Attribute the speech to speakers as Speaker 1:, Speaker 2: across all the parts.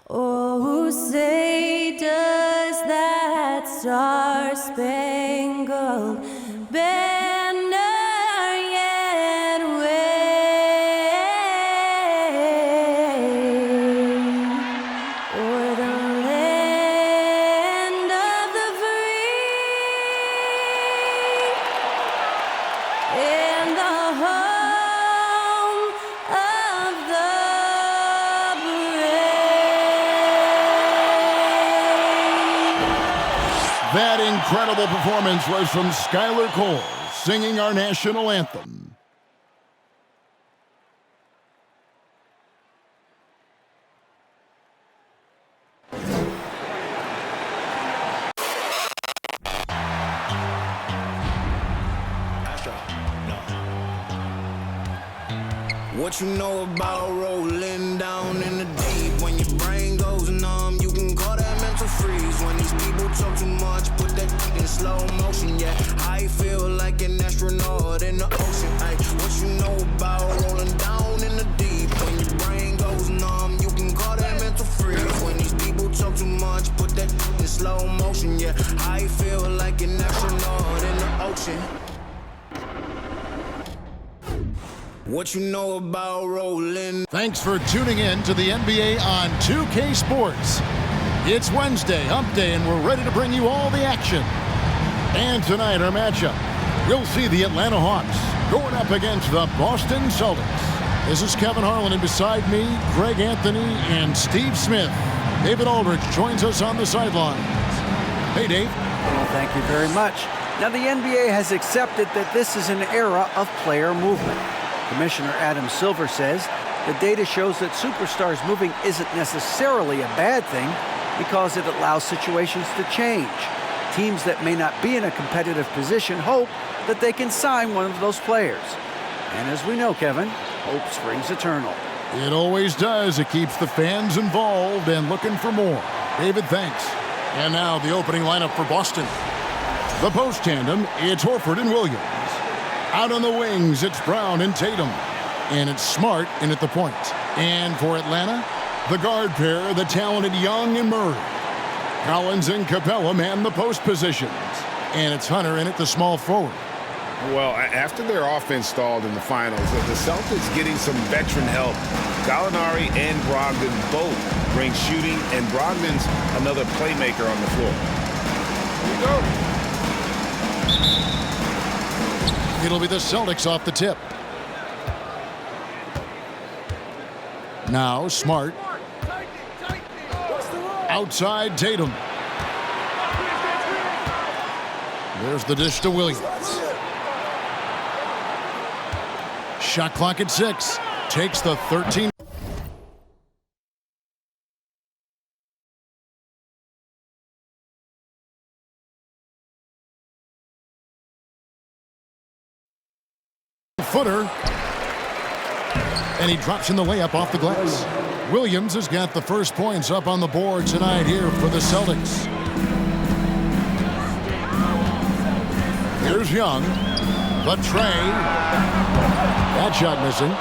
Speaker 1: Oh, say does that star-spangled banner yet wave o'er the land of the free and the home of the
Speaker 2: That incredible performance was from Skylar Cole, singing our national anthem.
Speaker 3: What you know about rolling down in the deep? When your brain goes numb, you can call that mental freeze. When these people talk too much, put that in slow motion, yeah. I feel like an astronaut in the ocean, ay. What you know about rolling down in the deep? When your brain goes numb, you can call that mental freeze. When these people talk too much, put that in slow motion, yeah. I feel like an astronaut in the ocean. What you know about rolling?
Speaker 2: Thanks for tuning in to the NBA on 2K Sports. It's Wednesday, hump day, and we're ready to bring you all the action. And tonight, our matchup, we'll see the Atlanta Hawks going up against the Boston Celtics. This is Kevin Harlan, and beside me, Greg Anthony and Steve Smith. David Aldridge joins us on the sidelines. Hey, Dave.
Speaker 4: Well, thank you very much. Now, the NBA has accepted that this is an era of player movement. Commissioner Adam Silver says the data shows that superstars moving isn't necessarily a bad thing because it allows situations to change. Teams that may not be in a competitive position hope that they can sign one of those players. And as we know, Kevin, hope springs eternal.
Speaker 2: It always does. It keeps the fans involved and looking for more. David, thanks. And now the opening lineup for Boston. The post tandem, it's Horford and Williams. Out on the wings, it's Brown and Tatum. And it's Smart in at the point. And for Atlanta, the guard pair, the talented Young and Murray. Collins and Capella man the post positions. And it's Hunter in at the small forward.
Speaker 5: Well, after their offense stalled in the finals, the Celtics getting some veteran help. Gallinari and Brogdon both bring shooting, and Brogdon's another playmaker on the floor. Here we go.
Speaker 2: It'll be the Celtics off the tip. Now Smart. Outside Tatum. There's the dish to Williams. Shot clock at 6. Takes the 13. Footer, and he drops in the layup off the glass. Williams has got the first points up on the board tonight here for the Celtics. Here's Young, the tray. That shot missing.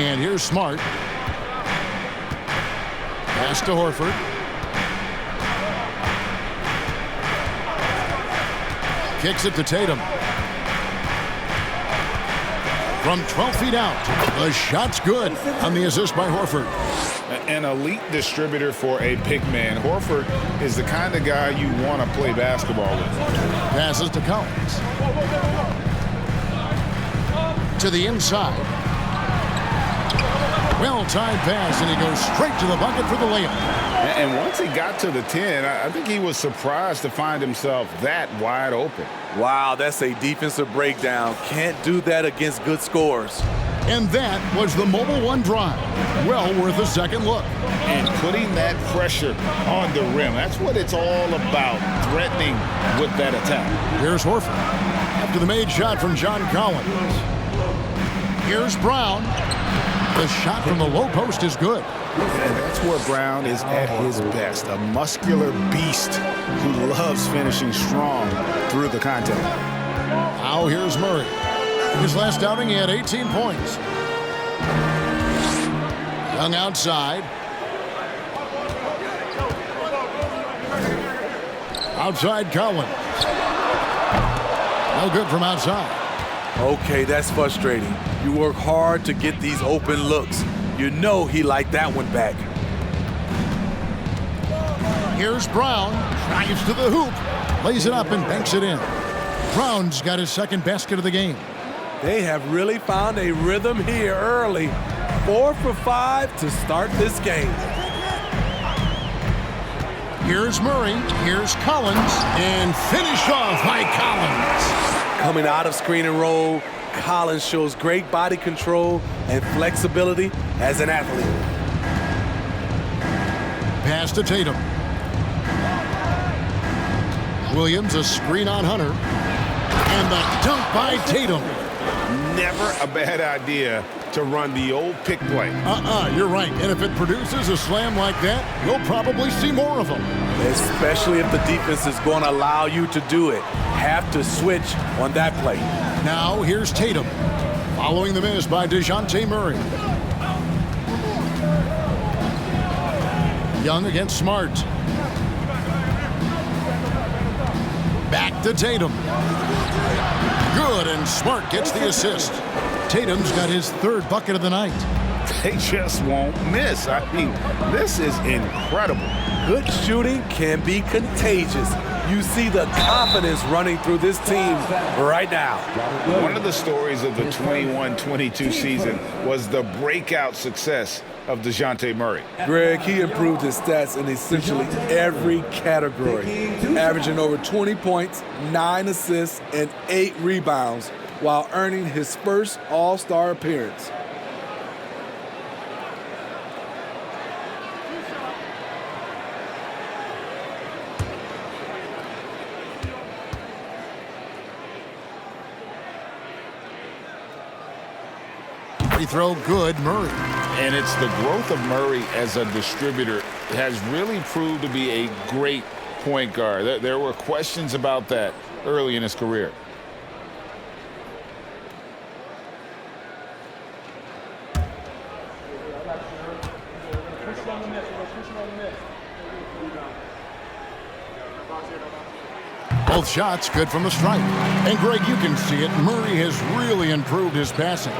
Speaker 2: And here's Smart. Pass to Horford. Kicks it to Tatum. From 12 feet out, the shot's good on the assist by Horford.
Speaker 5: An elite distributor for a pick man. Horford is the kind of guy you want to play basketball with.
Speaker 2: Passes to Collins. To the inside. Well-timed pass, and he goes straight to the bucket for the layup.
Speaker 5: And once he got to the 10, I think he was surprised to find himself that wide open.
Speaker 6: Wow, that's a defensive breakdown. Can't do that against good scores.
Speaker 2: And that was the Mobile One drive. Well worth a second look.
Speaker 5: And putting that pressure on the rim. That's what it's all about, threatening with that attack.
Speaker 2: Here's Horford. After the made shot from John Collins. Here's Brown. The shot from the low post is good.
Speaker 5: And that's where Brown is at his best. A muscular beast who loves finishing strong through the contact.
Speaker 2: Now here's Murray. His last outing, he had 18 points. Young outside. Outside Collins. No good from outside.
Speaker 6: Okay, that's frustrating. You work hard to get these open looks. You know he liked that one back.
Speaker 2: Here's Brown. Drives to the hoop. Lays it up and banks it in. Brown's got his second basket of the game.
Speaker 6: They have really found a rhythm here early. 4 for 5 to start this game.
Speaker 2: Here's Murray. Here's Collins. And finished off by Collins.
Speaker 6: Coming out of screen and roll, Collins shows great body control and flexibility as an athlete.
Speaker 2: Pass to Tatum. Williams, a screen on Hunter. And the dunk by Tatum.
Speaker 5: Never a bad idea to run the old pick play.
Speaker 2: You're right. And if it produces a slam like that, you'll probably see more of them.
Speaker 6: Especially if the defense is going to allow you to do it. Have to switch on that play.
Speaker 2: Now here's Tatum. Following the miss by DeJounte Murray. Young against Smart. Back to Tatum. Good, and Smart gets the assist. Tatum's got his third bucket of the night.
Speaker 5: They just won't miss. I mean, this is incredible.
Speaker 6: Good shooting can be contagious. You see the confidence running through this team right now.
Speaker 5: One of the stories of the 21-22 season was the breakout success of DeJounte Murray.
Speaker 6: Greg, he improved his stats in essentially every category, averaging over 20 points, 9 assists, and 8 rebounds, while earning his first All-Star appearance.
Speaker 2: Free throw good, Murray.
Speaker 5: And it's the growth of Murray as a distributor has really proved to be a great point guard. There were questions about that early in his career.
Speaker 2: Both shots good from the stripe. And Greg, you can see it. Murray has really improved his passing.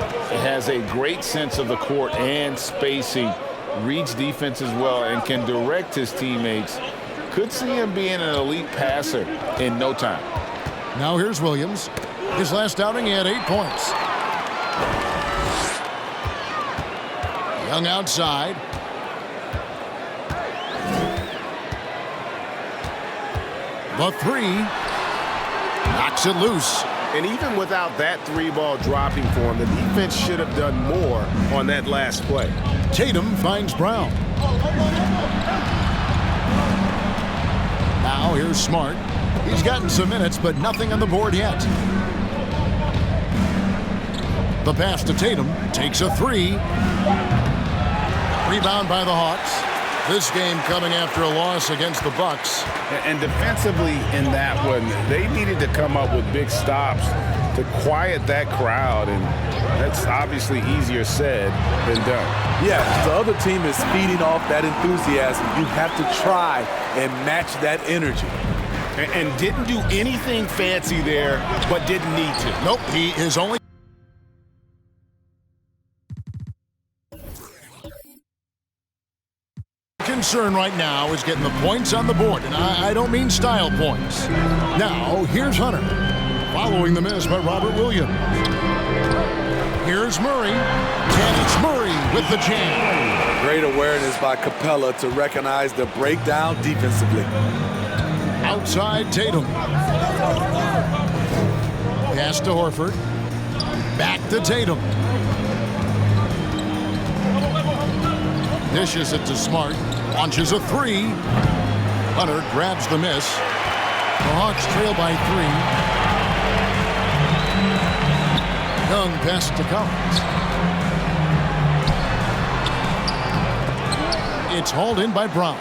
Speaker 5: Has a great sense of the court and spacing, reads defense as well, and can direct his teammates. Could see him being an elite passer in no time.
Speaker 2: Now here's Williams. His last outing, he had 8 points. Young outside. The three. Knocks it loose.
Speaker 5: And even without that three ball dropping for him, the defense should have done more on that last play.
Speaker 2: Tatum finds Brown. Now here's Smart. He's gotten some minutes, but nothing on the board yet. The pass to Tatum takes a three. Rebound by the Hawks. This game coming after a loss against the Bucks.
Speaker 5: And defensively in that one, they needed to come up with big stops to quiet that crowd, and that's obviously easier said than done.
Speaker 6: Yeah, the other team is feeding off that enthusiasm. You have to try and match that energy.
Speaker 5: And didn't do anything fancy there, but didn't need to.
Speaker 2: Nope, he is only concern right now is getting the points on the board, and I don't mean style points. Now, here's Hunter, following the miss by Robert Williams. Here's Murray, and it's Murray with the jam.
Speaker 6: Great awareness by Capella to recognize the breakdown defensively.
Speaker 2: Outside Tatum. Pass to Horford. Back to Tatum. Dishes it to Smart. Launches a three. Hunter grabs the miss. The Hawks trail by 3. Young pass to Collins. It's hauled in by Brown.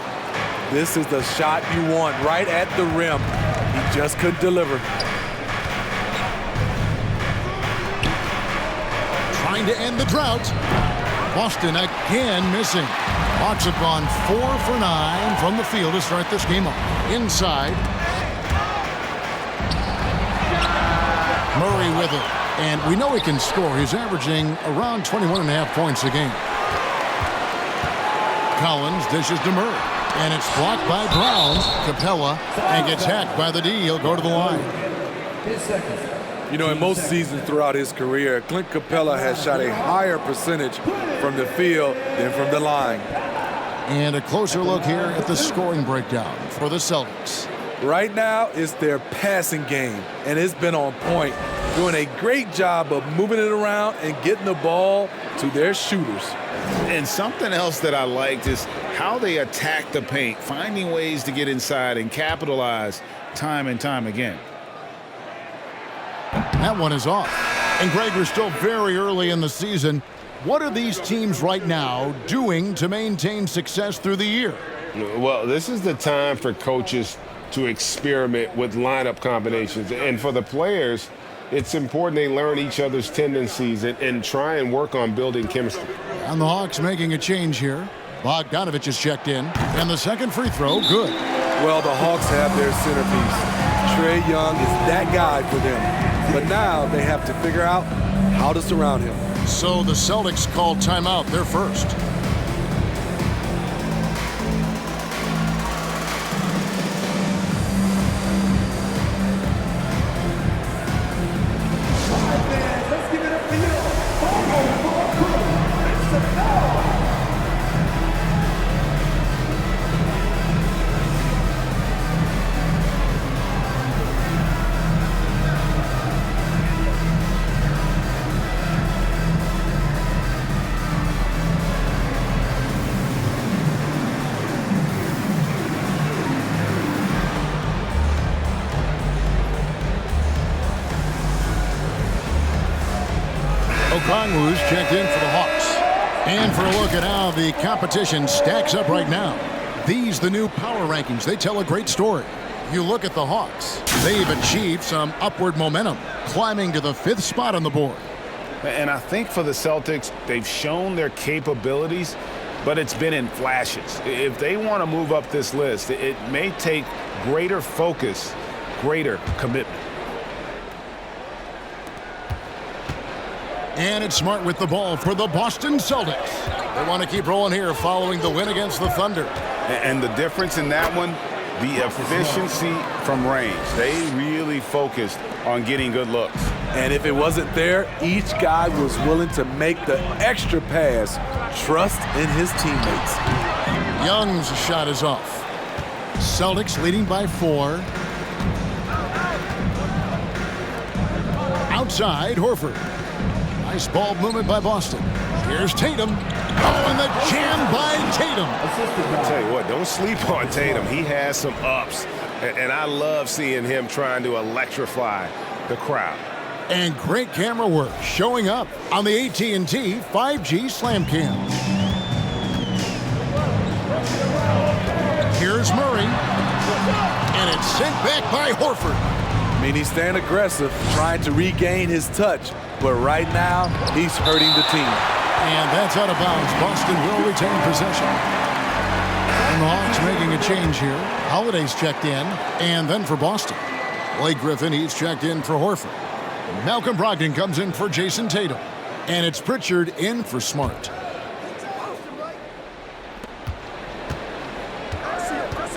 Speaker 6: This is the shot you want right at the rim. He just couldn't deliver.
Speaker 2: Trying to end the drought. Boston again missing. Hawks have gone 4 for 9 from the field to start this game off. Inside. Murray with it. And we know he can score. He's averaging around 21.5 points a game. Collins dishes to Murray. And it's blocked by Brown. Capella and gets hacked by the D. He'll go to the line.
Speaker 6: You know, in most seasons throughout his career, Clint Capella has shot a higher percentage from the field than from the line.
Speaker 2: And a closer look here at the scoring breakdown for the Celtics.
Speaker 6: Right now, it's their passing game, and it's been on point, doing a great job of moving it around and getting the ball to their shooters.
Speaker 5: And something else that I liked is how they attack the paint, finding ways to get inside and capitalize time and time again.
Speaker 2: That one is off. And Greg, we're still very early in the season. What are these teams right now doing to maintain success through the year?
Speaker 7: Well, this is the time for coaches to experiment with lineup combinations. And for the players, it's important they learn each other's tendencies and try and work on building chemistry.
Speaker 2: And the Hawks making a change here. Bogdanovich is checked in. And the second free throw, good.
Speaker 6: Well, the Hawks have their centerpiece. Trae Young is that guy for them. But now they have to figure out how to surround him.
Speaker 2: So the Celtics called timeout. They're first. Okongwu's checked in for the Hawks. And for a look at how the competition stacks up right now. These, the new power rankings, they tell a great story. You look at the Hawks. They've achieved some upward momentum, climbing to the 5th spot on the board.
Speaker 5: And I think for the Celtics, they've shown their capabilities, but it's been in flashes. If they want to move up this list, it may take greater focus, greater commitment.
Speaker 2: And it's Smart with the ball for the Boston Celtics. They want to keep rolling here following the win against the Thunder.
Speaker 5: And the difference in that one, the efficiency from range. They really focused on getting good looks.
Speaker 6: And if it wasn't there, each guy was willing to make the extra pass. Trust in his teammates.
Speaker 2: Young's shot is off. Celtics leading by 4. Outside, Horford. Nice ball movement by Boston. Here's Tatum. Oh, and the jam by Tatum.
Speaker 7: I'll tell you what, don't sleep on Tatum. He has some ups, and I love seeing him trying to electrify the crowd.
Speaker 2: And great camera work showing up on the AT&T 5G Slam Cam. Here's Murray. And it's sent back by Horford.
Speaker 6: I mean, he's staying aggressive, trying to regain his touch. But right now, he's hurting the team.
Speaker 2: And that's out of bounds. Boston will retain possession. And the Hawks making a change here. Holiday's checked in. And then for Boston, Blake Griffin, he's checked in for Horford. Malcolm Brogdon comes in for Jason Tatum. And it's Pritchard in for Smart.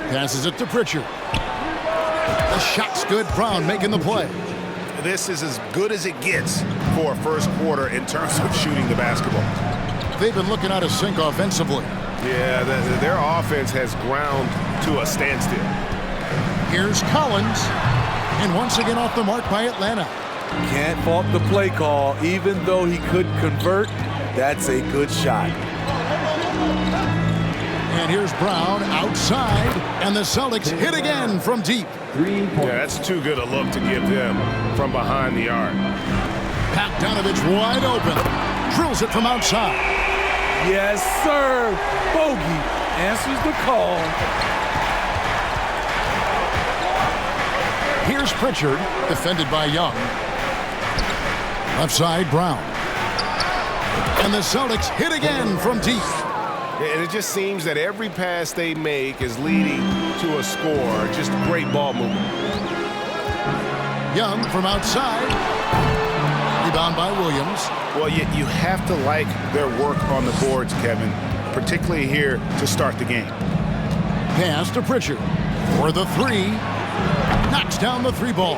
Speaker 2: Passes it to Pritchard. The shot's good. Brown making the play.
Speaker 5: This is as good as it gets for a first quarter in terms of shooting the basketball.
Speaker 2: They've been looking out of sync offensively.
Speaker 7: Yeah, their offense has ground to a standstill.
Speaker 2: Here's Collins. And once again off the mark by Atlanta.
Speaker 6: Can't fault the play call. Even though he couldn't convert, that's a good shot.
Speaker 2: And here's Brown outside. And the Celtics hit again from deep.
Speaker 7: Yeah, that's too good a look to give them from behind the arc.
Speaker 2: Bogdanovich wide open. Drills it from outside.
Speaker 6: Yes, sir. Bogey answers the call.
Speaker 2: Here's Pritchard, defended by Young. Left side, Brown. And the Celtics hit again from deep.
Speaker 5: And it just seems that every pass they make is leading to a score. Just great ball movement.
Speaker 2: Young from outside. Rebound by Williams.
Speaker 5: Well, you have to like their work on the boards, Kevin, particularly here to start the game.
Speaker 2: Pass to Pritchard for the three. Knocks down the three ball.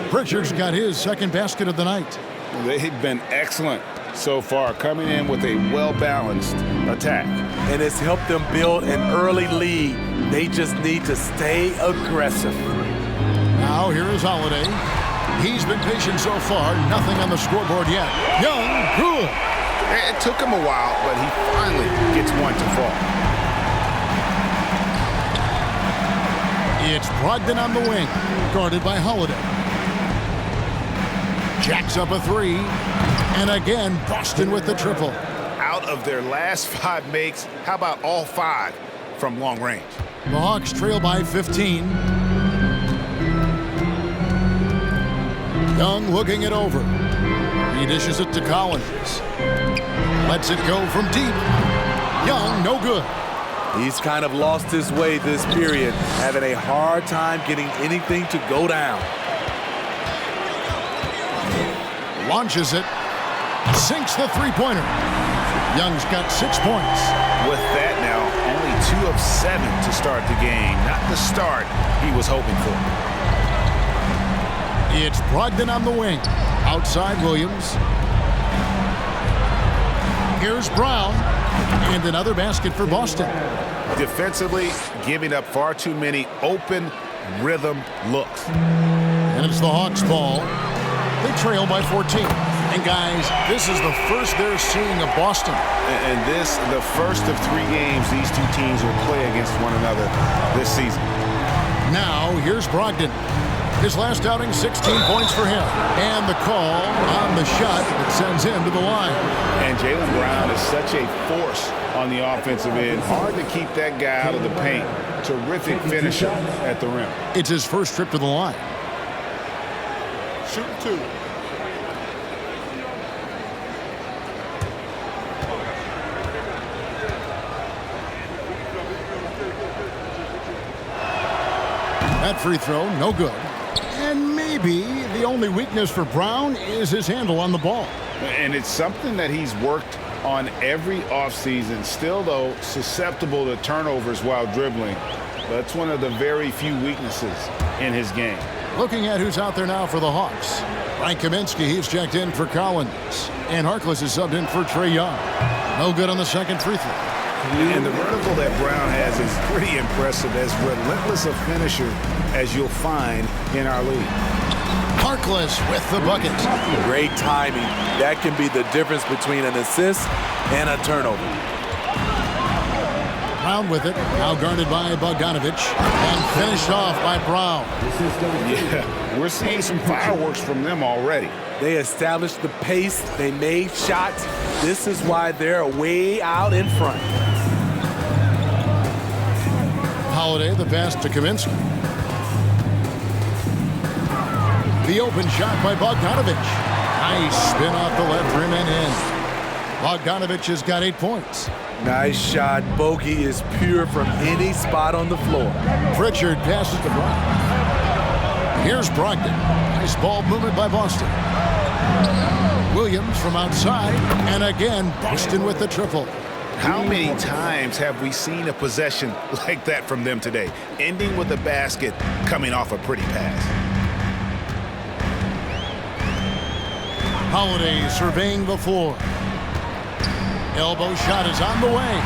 Speaker 2: Pritchard's got his second basket of the night.
Speaker 5: They've been excellent so far, coming in with a well-balanced attack.
Speaker 6: And it's helped them build an early lead. They just need to stay aggressive.
Speaker 2: Now here is Holiday. He's been patient so far. Nothing on the scoreboard yet. Young, good.
Speaker 5: It took him a while, but he finally gets one to fall.
Speaker 2: It's Brogdon on the wing, guarded by Holiday. Jacks up a three. And again, Boston with the triple.
Speaker 5: Out of their last 5 makes, how about all 5 from long range?
Speaker 2: The Hawks trail by 15. Young looking it over. He dishes it to Collins. Lets it go from deep. Young, no good.
Speaker 6: He's kind of lost his way this period, having a hard time getting anything to go down.
Speaker 2: Launches it. Sinks the three-pointer. Young's got 6 points.
Speaker 5: With that now, only 2 of 7 to start the game. Not the start he was hoping for.
Speaker 2: It's Brogdon on the wing. Outside Williams. Here's Brown. And another basket for Boston.
Speaker 5: Defensively, giving up far too many open rhythm looks.
Speaker 2: And it's the Hawks' ball. They trail by 14. And guys, this is the first they're seeing of Boston.
Speaker 5: And this, the first of 3 games these two teams will play against one another this season.
Speaker 2: Now, here's Brogdon. His last outing, 16 points for him. And the call on the shot that sends him to the line.
Speaker 5: And Jaylen Brown is such a force on the offensive end. Hard to keep that guy out of the paint. Terrific finisher at the rim.
Speaker 2: It's his first trip to the line.
Speaker 5: Shooting 2.
Speaker 2: That free throw, no good. And maybe the only weakness for Brown is his handle on the ball.
Speaker 5: And it's something that he's worked on every offseason. Still, though, susceptible to turnovers while dribbling. That's one of the very few weaknesses in his game.
Speaker 2: Looking at who's out there now for the Hawks. Frank Kaminsky, he's checked in for Collins. And Harkless is subbed in for Trae Young. No good on the second free throw.
Speaker 5: And the vertical that Brown has is pretty impressive, as relentless a finisher as you'll find in our league.
Speaker 2: Harkless with the bucket.
Speaker 6: Great timing. That can be the difference between an assist and a turnover.
Speaker 2: Brown with it, now guarded by Bogdanovich, and finished off by Brown.
Speaker 5: Yeah, we're seeing some fireworks from them already.
Speaker 6: They established the pace. They made shots. This is why they're way out in front.
Speaker 2: Holiday, the pass to Kaminsky. The open shot by Bogdanovich. Nice spin off the left rim and in. Bogdanovich has got 8 points.
Speaker 6: Nice shot. Bogey is pure from any spot on the floor.
Speaker 2: Pritchard passes to Brown. Here's Brogdon. Nice ball movement by Boston. Williams from outside. And again, Boston with the triple.
Speaker 5: How many times have we seen a possession like that from them today, ending with a basket coming off a pretty pass?
Speaker 2: Holiday surveying the floor. Elbow shot is on the way.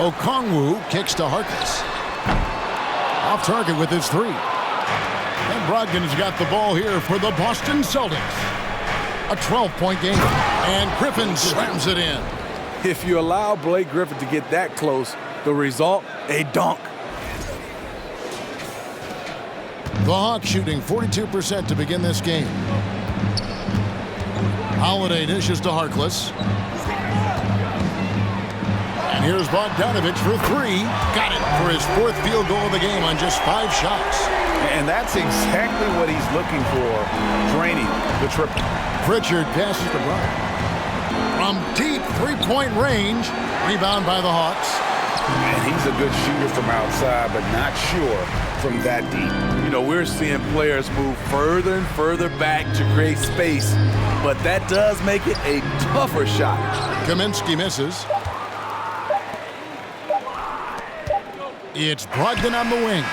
Speaker 2: Okongwu kicks to Harkless. Off target with his 3. And Brogdon's got the ball here for the Boston Celtics. A 12-point game. And Griffin slams it in.
Speaker 6: If you allow Blake Griffin to get that close, the result, a dunk.
Speaker 2: The Hawks shooting 42% to begin this game. Holiday dishes to Harkless. And here's Bogdanovich for 3. Got it for his 4th field goal of the game on just 5 shots.
Speaker 5: And that's exactly what he's looking for, draining the triple.
Speaker 2: Pritchard passes to Brown. from deep three-point range. Rebound by the Hawks.
Speaker 5: And he's a good shooter from outside, but not sure from that deep.
Speaker 6: You know, we're seeing players move further and further back to create space, but that does make it a tougher shot.
Speaker 2: Kaminsky misses. It's Brogdon on the wing.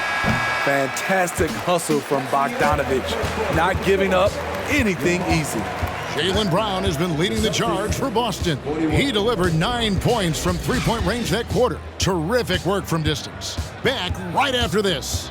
Speaker 6: Fantastic hustle from Bogdanovic, not giving up anything easy.
Speaker 2: Jaylen Brown has been leading the charge for Boston. He delivered 9 points from three-point range that quarter. Terrific work from distance. Back right after this.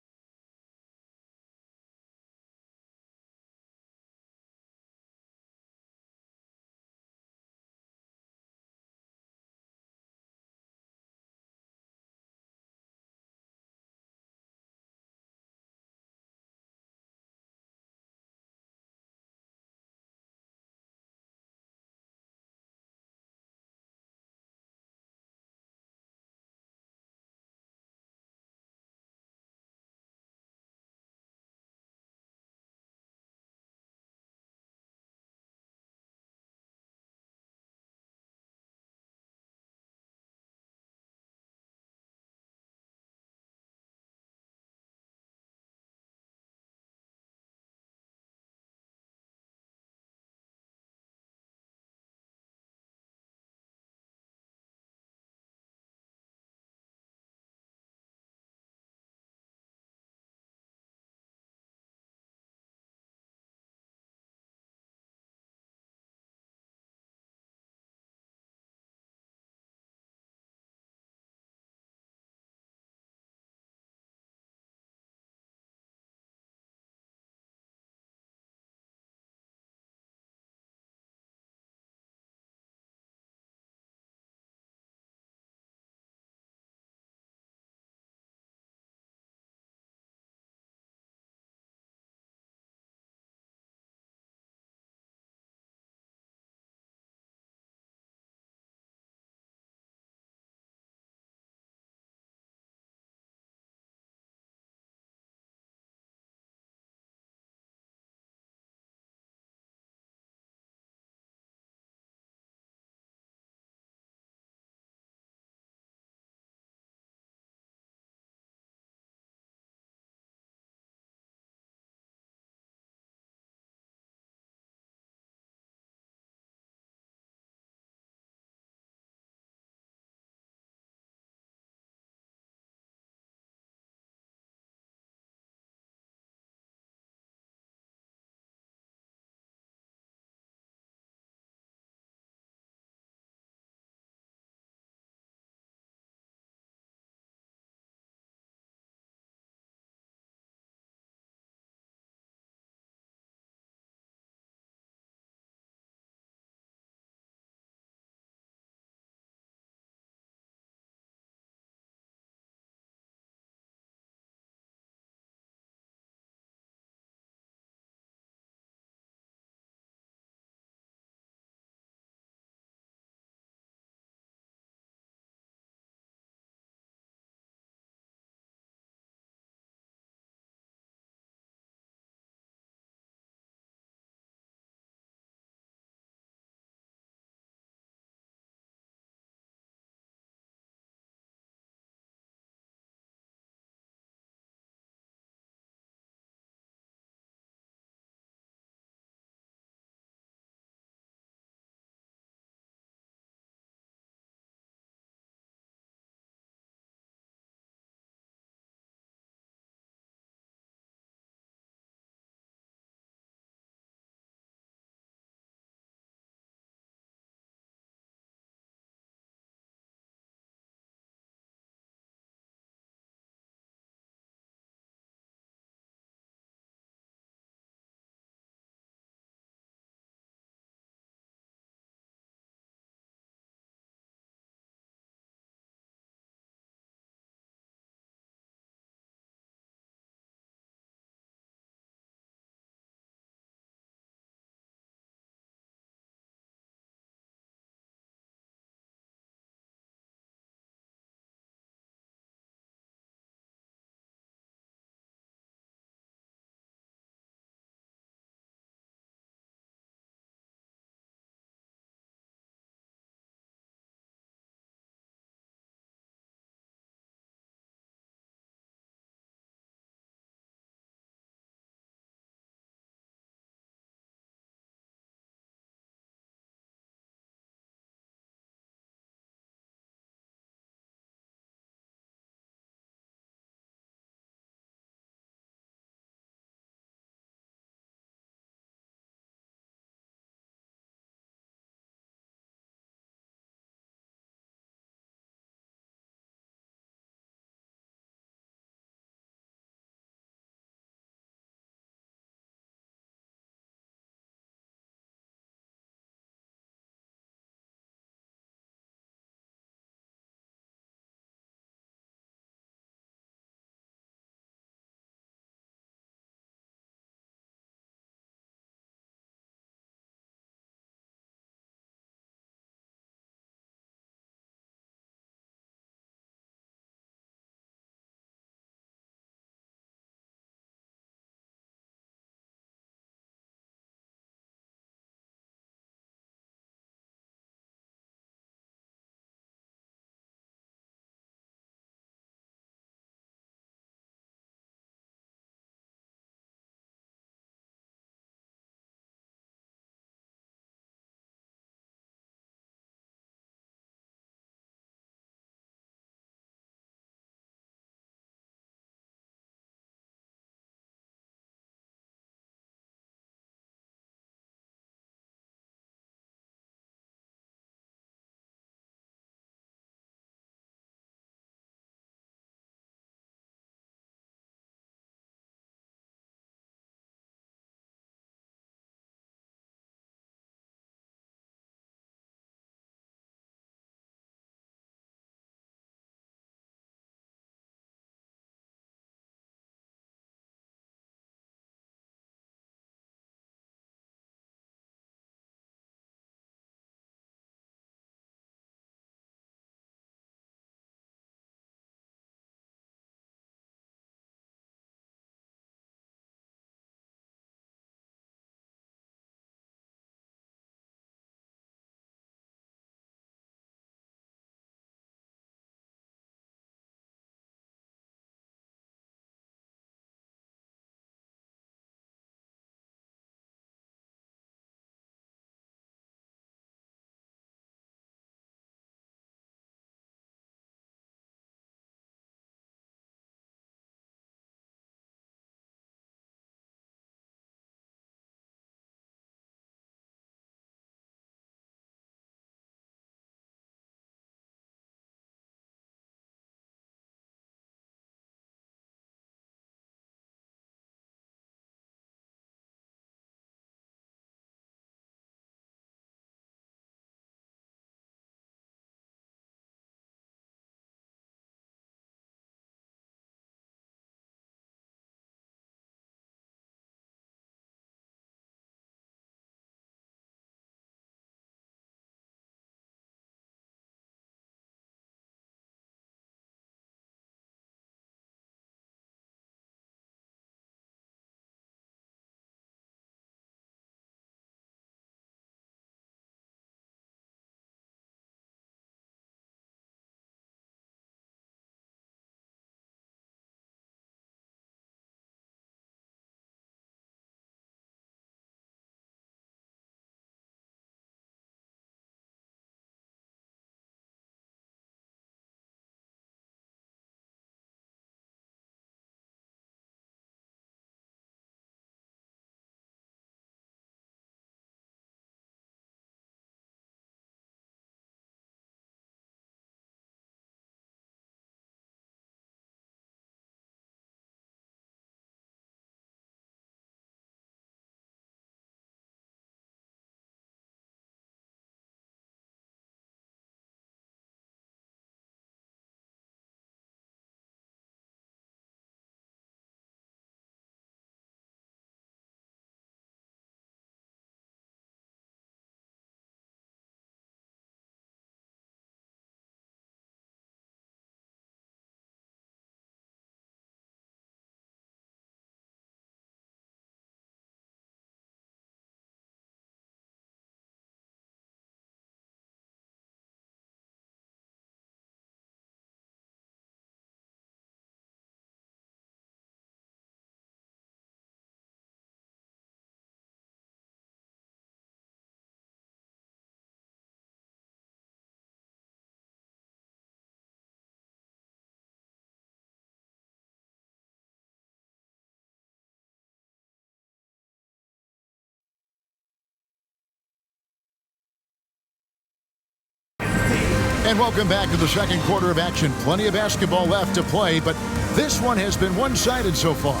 Speaker 2: And welcome back to the second quarter of action. Plenty of basketball left to play, but this one has been one-sided so far.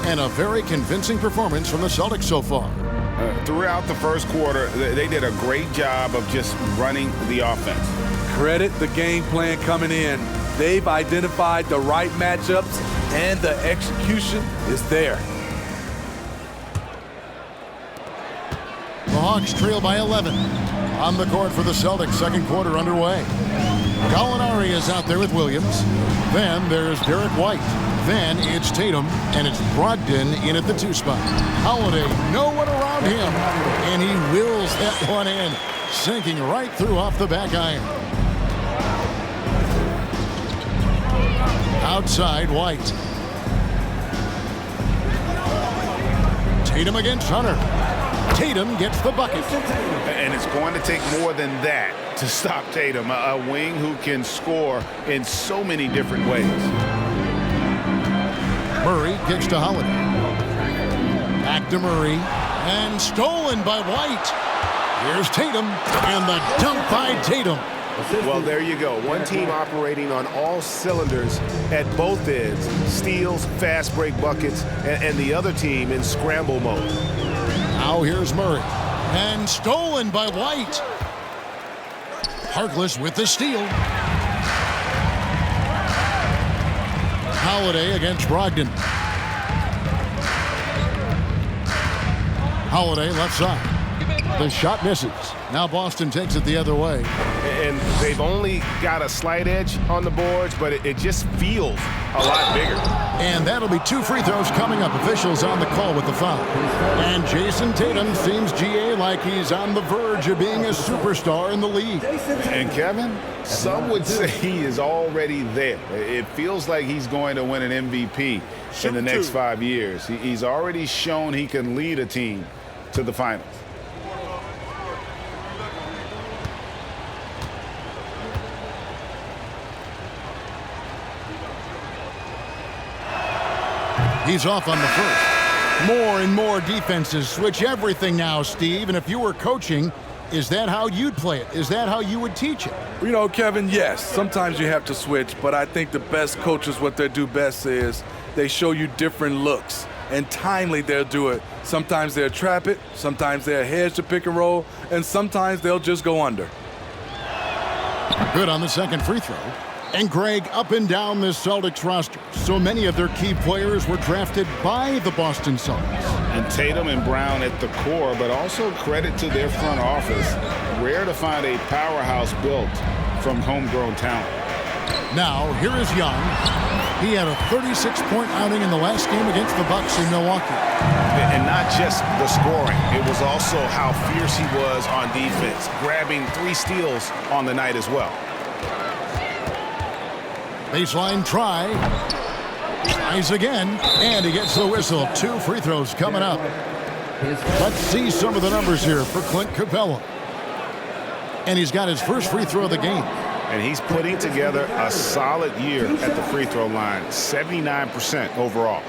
Speaker 2: And a very convincing performance from the Celtics so far.
Speaker 5: Throughout the first quarter, they did a great job of just running the offense.
Speaker 6: Credit the game plan coming in. They've identified the right matchups, and the execution is there.
Speaker 2: The Hawks trail by 11. On the court for the Celtics, second quarter underway. Gallinari is out there with Williams. Then there's Derek White. Then it's Tatum, and it's Brogdon in at the 2 spot. Holiday, no one around him, and he wills that one in, sinking right through off the back iron. Outside, White. Tatum against Hunter. Tatum gets the bucket.
Speaker 5: And it's going to take more than that to stop Tatum, a wing who can score in so many different ways.
Speaker 2: Murray kicks to Holiday. Back to Murray. And stolen by White. Here's Tatum. And the dunk by Tatum.
Speaker 7: Well, there you go. One team operating on all cylinders at both ends. Steals, fast break buckets, and the other team in scramble mode.
Speaker 2: Now here's Murray. And stolen by White. Harkless with the steal. Holiday against Brogdon. Holiday left side. The shot misses. Now Boston takes it the other way.
Speaker 7: And they've only got a slight edge on the boards, but it just feels a lot bigger.
Speaker 2: And that'll be 2 free throws coming up. Officials on the call with the foul. And Jason Tatum seems, GA, like he's on the verge of being a superstar in the league.
Speaker 5: And Kevin, some would say he is already there. It feels like he's going to win an MVP in the next 5 years. He's already shown he can lead a team to the finals.
Speaker 2: He's off on the first. More and more defenses switch everything now, Steve. And if you were coaching, is that how you'd play it? Is that how you would teach it?
Speaker 6: You know, Kevin, yes, sometimes you have to switch, but I think the best coaches, what they do best is they show you different looks, and timely they'll do it. Sometimes they'll trap it, sometimes they'll hedge the pick and roll, and sometimes they'll just go under.
Speaker 2: Good on the second free throw. And Greg, up and down this Celtics roster, so many of their key players were drafted by the Boston Celtics.
Speaker 5: And Tatum and Brown at the core, but also credit to their front office. Rare to find a powerhouse built from homegrown talent.
Speaker 2: Now, here is Young. He had a 36-point outing in the last game against the Bucks in Milwaukee.
Speaker 5: And not just the scoring. It was also how fierce he was on defense, grabbing 3 steals on the night as well.
Speaker 2: Baseline try. Tries again, and he gets the whistle. 2 free throws coming up. Let's see some of the numbers here for Clint Capella. And he's got his first free throw of the game.
Speaker 5: And he's putting together a solid year at the free throw line, 79% overall.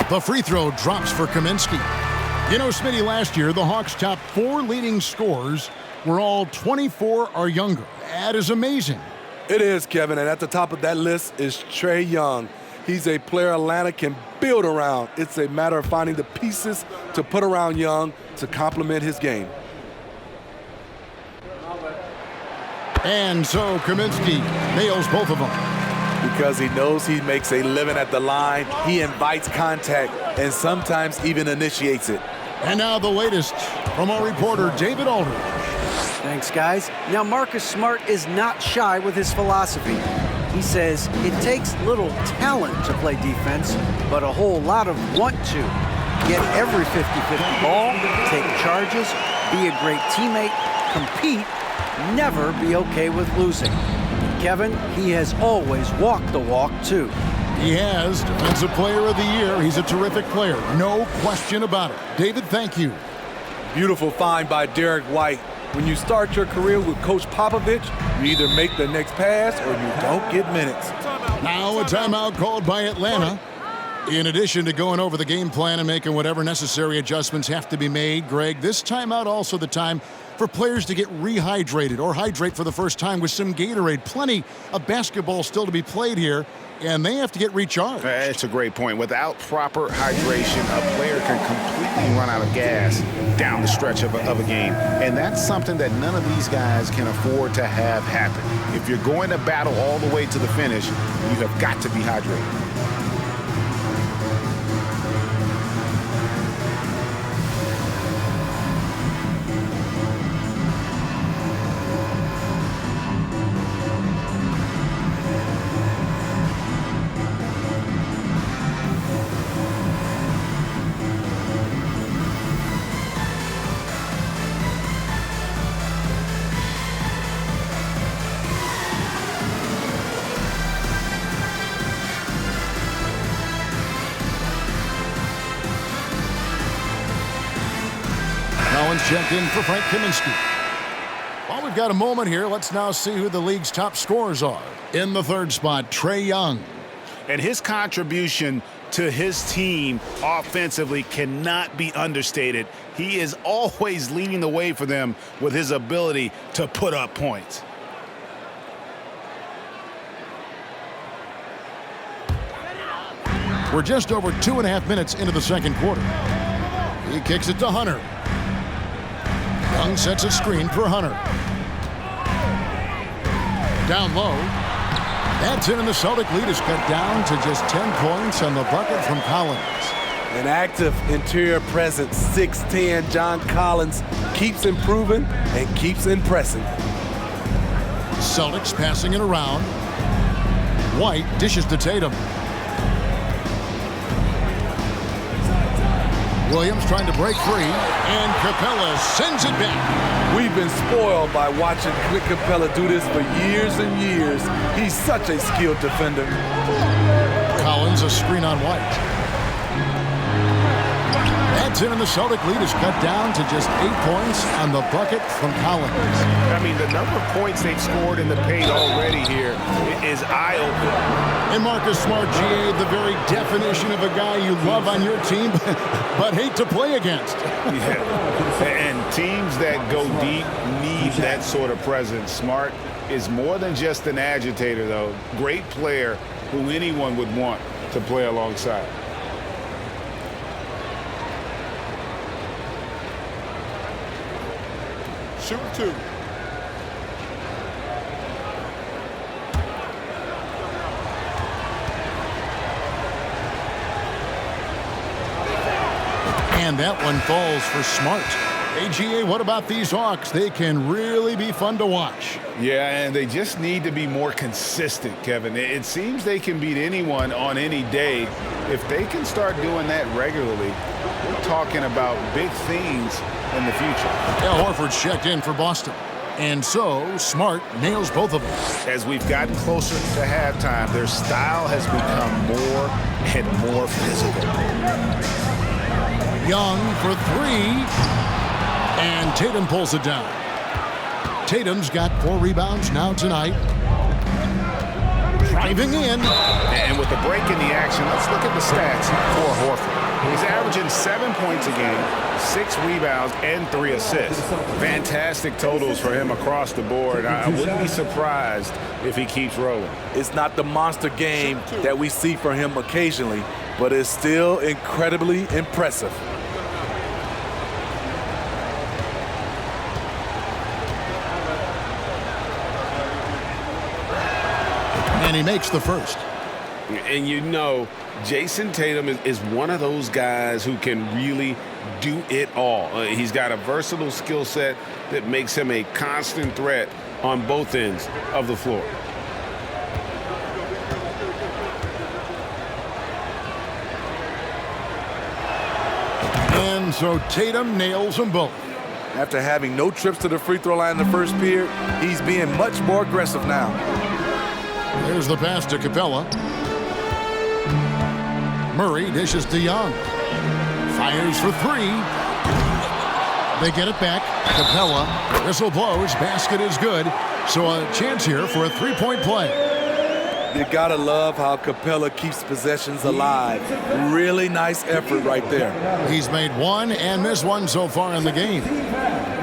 Speaker 2: The free throw drops for Kaminsky. You know, Smitty, last year, the Hawks' top 4 leading scorers were all 24 or younger. That is amazing.
Speaker 6: It is, Kevin, and at the top of that list is Trae Young. He's a player Atlanta can build around. It's a matter of finding the pieces to put around Young to complement his game.
Speaker 2: And so Kaminsky nails both of them.
Speaker 6: Because he knows he makes a living at the line, he invites contact and sometimes even initiates it.
Speaker 2: And now the latest from our reporter, David Aldridge.
Speaker 4: Thanks, guys. Now, Marcus Smart is not shy with his philosophy. He says it takes little talent to play defense, but a whole lot of want to. Get every 50-50 ball, take charges, be a great teammate, compete, never be okay with losing. Kevin, he has always walked the walk, too.
Speaker 2: He has. Defensive Player of the Year. He's a terrific player. No question about it. David, thank you.
Speaker 6: Beautiful find by Derek White. When you start your career with Coach Popovich, you either make the next pass or you don't get minutes.
Speaker 2: Now a timeout called by Atlanta. In addition to going over the game plan and making whatever necessary adjustments have to be made, Greg, this timeout also the time for players to get rehydrated or hydrate for the first time with some Gatorade. Plenty of basketball still to be played here, and they have to get recharged.
Speaker 5: That's a great point. Without proper hydration, a player can completely run out of gas down the stretch of a game. And that's something that none of these guys can afford to have happen. If you're going to battle all the way to the finish, you have got to be hydrated.
Speaker 2: Check in for Frank Kaminsky. While we've got a moment here, let's now see who the league's top scorers are. In the third spot, Trae Young.
Speaker 5: And his contribution to his team offensively cannot be understated. He is always leading the way for them with his ability to put up points.
Speaker 2: We're just over 2.5 minutes into the second quarter. He kicks it to Hunter. Young sets a screen for Hunter. Down low. That's in, and the Celtic lead is cut down to just 10 points on the bucket from Collins.
Speaker 6: An active interior presence, 6'10", John Collins keeps improving and keeps impressing.
Speaker 2: Celtics passing it around. White dishes to Tatum. Williams trying to break free, and Capella sends it back.
Speaker 6: We've been spoiled by watching Clint Capella do this for years and years. He's such a skilled defender.
Speaker 2: Collins a screen on White. That's in, and the Celtic lead is cut down to just 8 points on the bucket from Collins.
Speaker 5: I mean, the number of points they've scored in the paint already here is eye-opening.
Speaker 2: And Marcus Smart, GA, the very definition of a guy you love on your team, but hate to play against.
Speaker 5: Yeah, and teams that go deep need that sort of presence. Smart is more than just an agitator, though. Great player who anyone would want to play alongside.
Speaker 7: Shoot two.
Speaker 2: And that one falls for Smart. AGA, what about these Hawks? They can really be fun to watch.
Speaker 5: Yeah, and they just need to be more consistent, Kevin. It seems they can beat anyone on any day. If they can start doing that regularly, we're talking about big things in the future.
Speaker 2: Al Horford's checked in for Boston. And so, Smart nails both of them.
Speaker 5: As we've gotten closer to halftime, their style has become more and more physical.
Speaker 2: Young for three. And Tatum pulls it down. Tatum's got 4 rebounds now tonight. Driving in.
Speaker 5: And with the break in the action, let's look at the stats for Horford. He's averaging 7 points a game, 6 rebounds, and 3 assists. Fantastic totals for him across the board. I wouldn't be surprised if he keeps rolling.
Speaker 6: It's not the monster game that we see from him occasionally, but it's still incredibly impressive.
Speaker 2: And he makes the first.
Speaker 7: And you know, Jason Tatum is one of those guys who can really do it all. He's got a versatile skill set that makes him a constant threat on both ends of the floor.
Speaker 2: And so Tatum nails them both.
Speaker 6: After having no trips to the free throw line in the first period, he's being much more aggressive now.
Speaker 2: There's the pass to Capella. Murray dishes to Young. Fires for 3. They get it back. Capella. Whistle blows. Basket is good. So a chance here for a three-point play.
Speaker 6: You gotta love how Capella keeps possessions alive. Really nice effort right there.
Speaker 2: He's made one and missed one so far in the game.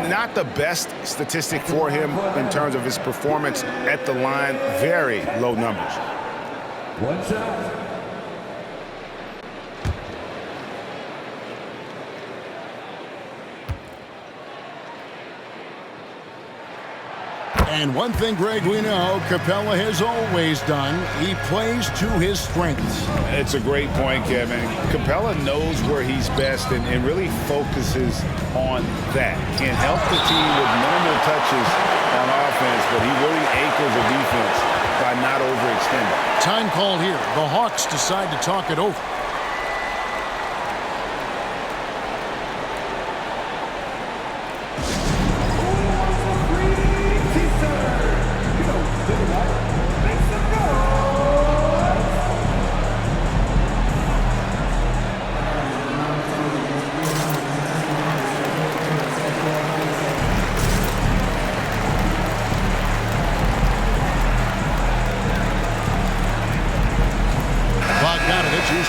Speaker 5: Not the best statistic for him in terms of his performance at the line. Very low numbers.
Speaker 8: One shot.
Speaker 2: And one thing, Greg, we know Capella has always done, he plays to his strengths.
Speaker 5: It's a great point, Kevin. Capella knows where he's best and really focuses on that. Can help the team with minimal touches on offense, but he really anchors the defense by not overextending.
Speaker 2: Time call here. The Hawks decide to talk it over.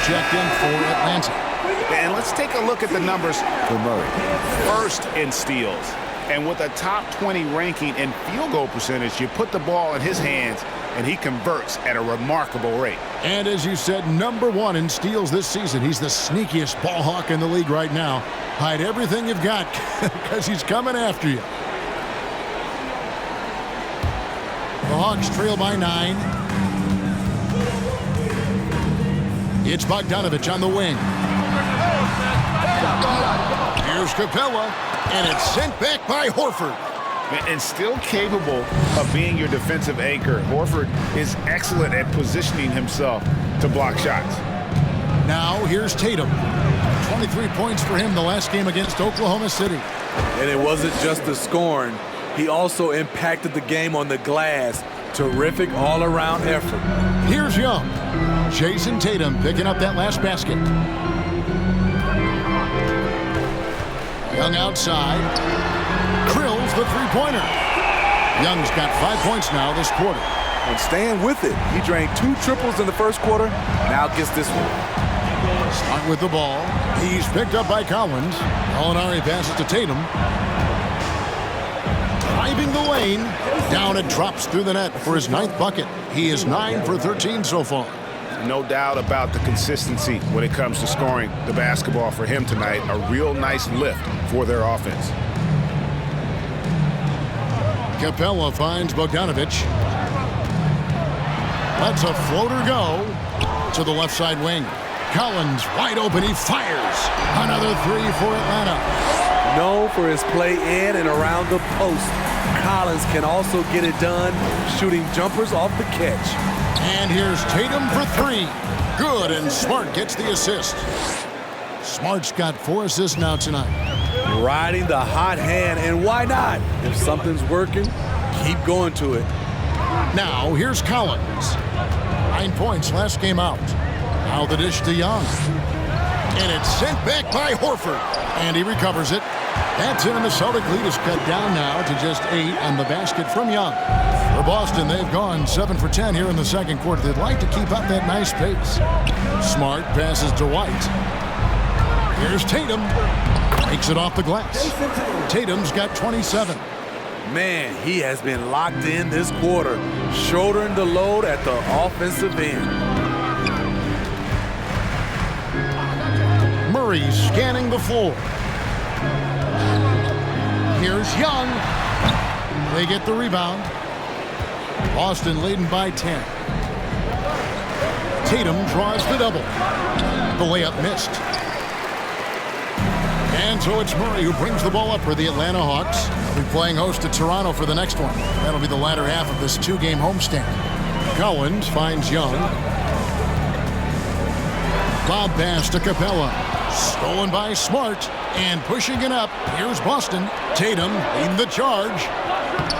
Speaker 2: Checked in for Atlanta.
Speaker 5: And let's take a look at the numbers for Murray. First in steals. And with a top 20 ranking in field goal percentage, you put the ball in his hands and he converts at a remarkable rate.
Speaker 2: And as you said, #1 in steals this season. He's the sneakiest ball hawk in the league right now. Hide everything you've got because he's coming after you. The Hawks trail by 9. It's Bogdanovich on the wing. Here's Capella, and it's sent back by Horford.
Speaker 5: And still capable of being your defensive anchor, Horford is excellent at positioning himself to block shots.
Speaker 2: Now here's Tatum. 23 points for him the last game against Oklahoma City.
Speaker 6: And it wasn't just the scoring. He also impacted the game on the glass. Terrific all-around effort.
Speaker 2: Here's Young. Jason Tatum picking up that last basket. Young outside. Drills the three-pointer. Young's got 5 points now this quarter.
Speaker 6: And staying with it. He drained 2 triples in the first quarter. Now gets this one.
Speaker 2: Smart with the ball. He's picked up by Collins. Gallinari passes to Tatum. Driving the lane. Down it drops through the net for his 9th bucket. He is 9 for 13 so far.
Speaker 5: No doubt about the consistency when it comes to scoring the basketball for him tonight. A real nice lift for their offense.
Speaker 2: Capella finds Bogdanovich. Lets a floater go to the left side wing. Collins wide open. He fires. Another 3 for Atlanta.
Speaker 6: Known for his play in and around the post, Collins can also get it done shooting jumpers off the catch.
Speaker 2: And here's Tatum for 3. Good, and Smart gets the assist. Smart's got 4 assists now tonight.
Speaker 6: Riding the hot hand, and why not? If something's working, keep going to it.
Speaker 2: Now here's Collins. 9 points last game out. Now the dish to Young. And it's sent back by Horford. And he recovers it. That's it, and the Celtic lead is cut down now to just 8 on the basket from Young. For Boston, they've gone 7 for 10 here in the second quarter. They'd like to keep up that nice pace. Smart passes to White. Here's Tatum. Takes it off the glass. Tatum's got 27.
Speaker 6: Man, he has been locked in this quarter, shouldering the load at the offensive end.
Speaker 2: Murray scanning the floor. Here's Young. They get the rebound. Boston leading by 10. Tatum draws the double. The layup missed. And so it's Murray who brings the ball up for the Atlanta Hawks. They'll be playing host to Toronto for the next one. That'll be the latter half of this 2-game homestand. Collins finds Young. Lob pass to Capella. Stolen by Smart. And pushing it up, here's Boston. Tatum leading the charge.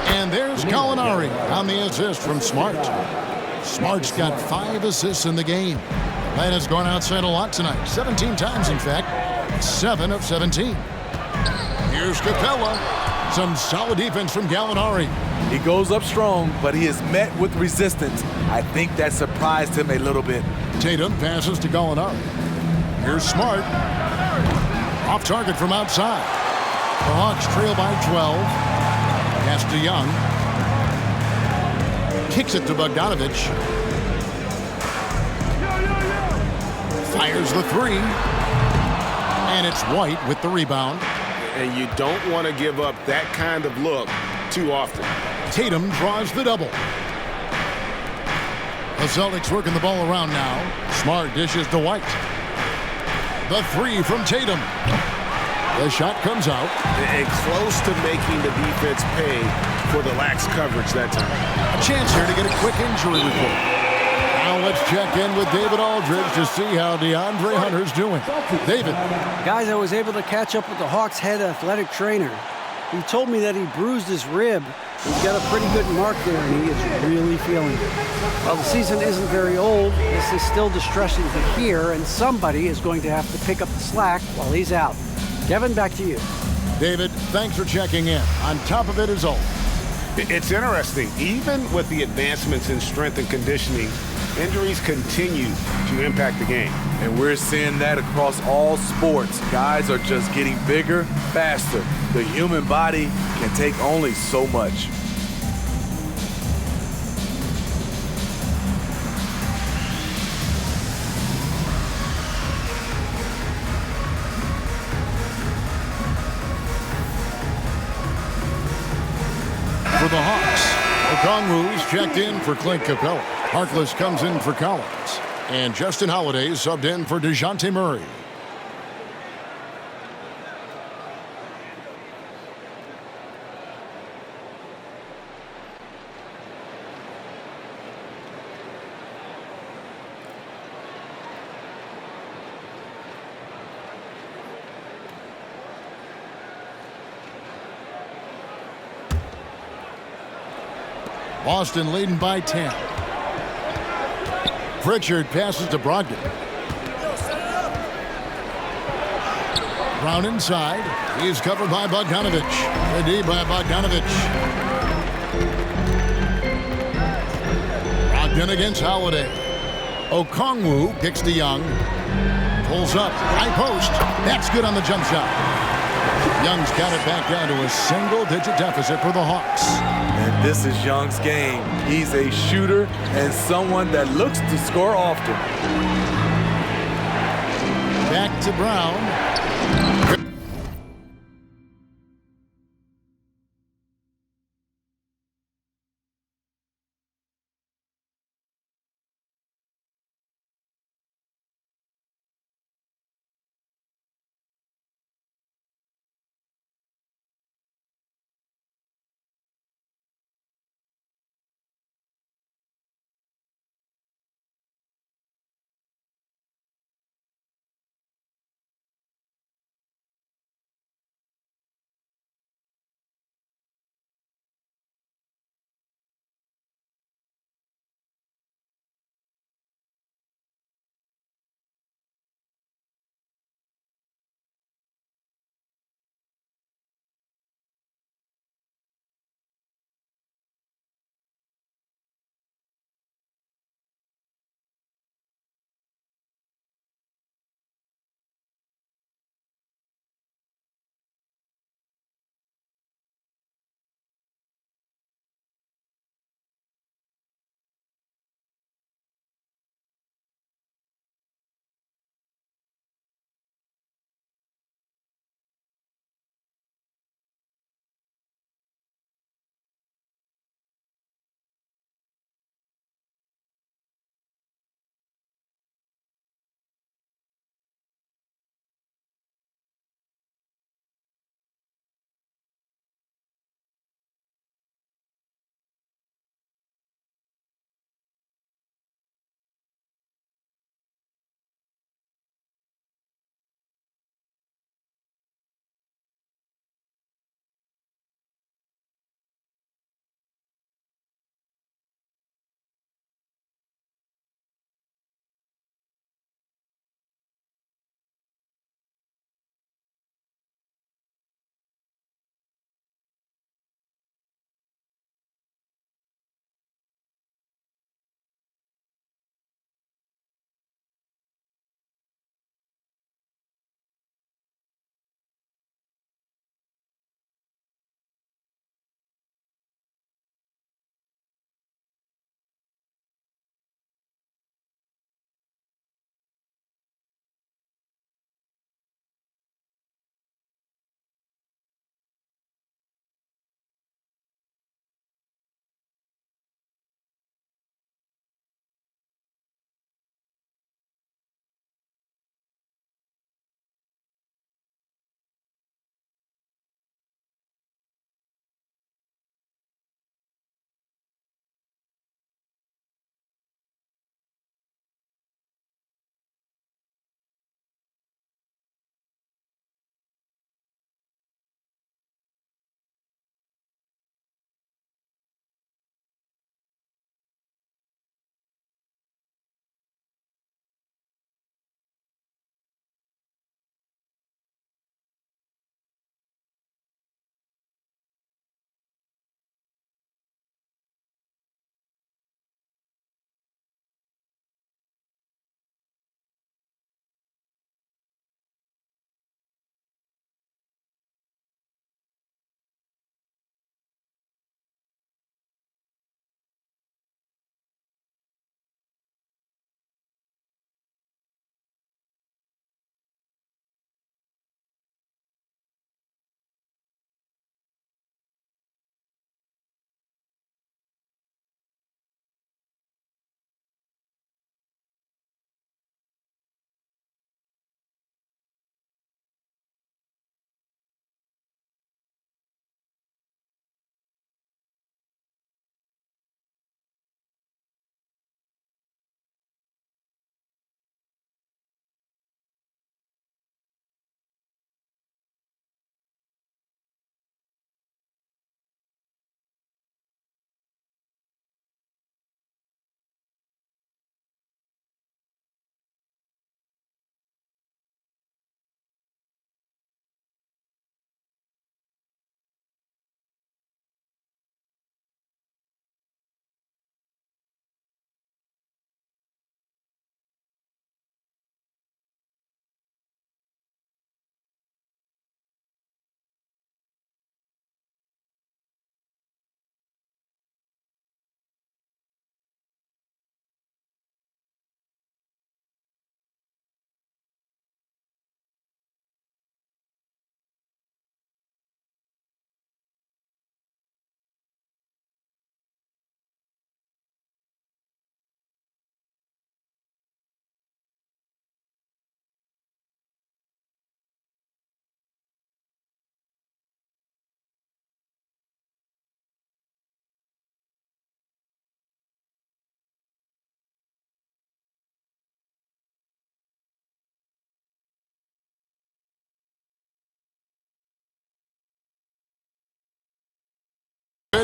Speaker 2: And there's Gallinari on the assist from Smart. Smart's got 5 assists in the game. Atlanta's gone outside a lot tonight. 17 times, in fact. 7 of 17. Here's Capella. Some solid defense from Gallinari.
Speaker 6: He goes up strong, but he is met with resistance. I think that surprised him a little bit.
Speaker 2: Tatum passes to Gallinari. Here's Smart. Off target from outside. The Hawks trail by 12. Pass to Young. Kicks it to Bogdanovich. Fires the three. And it's White with the rebound.
Speaker 5: And you don't want to give up that kind of look too often.
Speaker 2: Tatum draws the double. The Celtics working the ball around now. Smart dishes to White. The three from Tatum. The shot comes out.
Speaker 5: And close to making the defense pay for the lax coverage that time.
Speaker 2: A chance here to get a quick injury report. Now let's check in with David Aldridge to see how DeAndre Hunter's doing. David.
Speaker 4: Guys, I was able to catch up with the Hawks head athletic trainer. He told me that he bruised his rib. He's got a pretty good mark there, and he is really feeling it. While the season isn't very old, this is still distressing to hear, and somebody is going to have to pick up the slack while he's out. Kevin, back to you.
Speaker 2: David, thanks for checking in. On top of it is all.
Speaker 5: It's interesting. Even with the advancements in strength and conditioning, injuries continue to impact the game.
Speaker 6: And we're seeing that across all sports. Guys are just getting bigger, faster. The human body can take only so much.
Speaker 2: For the Hawks, Okongwu's checked in for Clint Capella. Harkless comes in for Collins. And Justin Holiday subbed in for DeJounte Murray. Boston leading by 10. Pritchard passes to Brogdon. Brown inside. He's covered by Bogdanovich. The D by Bogdanovich. Brogdon against Holiday. Okongwu kicks to Young. Pulls up. High post. That's good on the jump shot. Young's got it back down to a single-digit deficit for the Hawks.
Speaker 6: And this is Young's game. He's a shooter and someone that looks to score often.
Speaker 2: Back to Brown.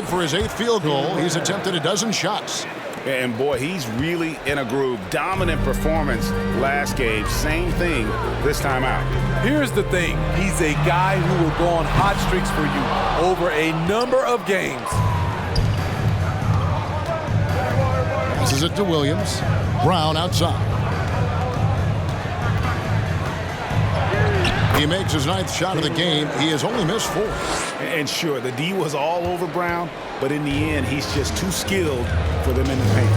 Speaker 2: good for his 8th field goal. He's attempted a dozen shots.
Speaker 5: And boy, he's really in a groove. Dominant performance last game. Same thing this time out.
Speaker 6: Here's the thing. He's a guy who will go on hot streaks for you over a number of games.
Speaker 2: Passes it to Williams. Brown outside. He makes his 9th shot of the game. He has only missed 4.
Speaker 5: And sure, the D was all over Brown, but in the end, he's just too skilled for them in the paint.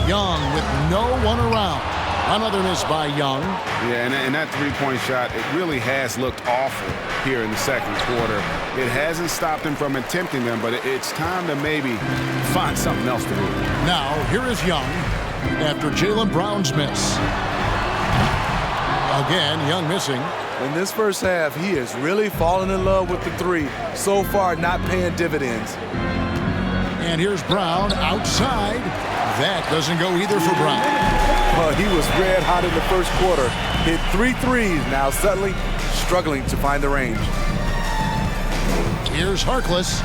Speaker 2: Young with no one around. Another miss by Young.
Speaker 5: Yeah, and that three-point shot, it really has looked awful here in the second quarter. It hasn't stopped him from attempting them, but it's time to maybe find something else to do.
Speaker 2: Now, here is Young after Jaylen Brown's miss. Again, Young missing.
Speaker 6: In this first half, he has really fallen in love with the three. So far, not paying dividends.
Speaker 2: And here's Brown outside. That doesn't go either for Brown.
Speaker 6: He was red hot in the first quarter. Hit 3 threes. Now suddenly struggling to find the range.
Speaker 2: Here's Harkless.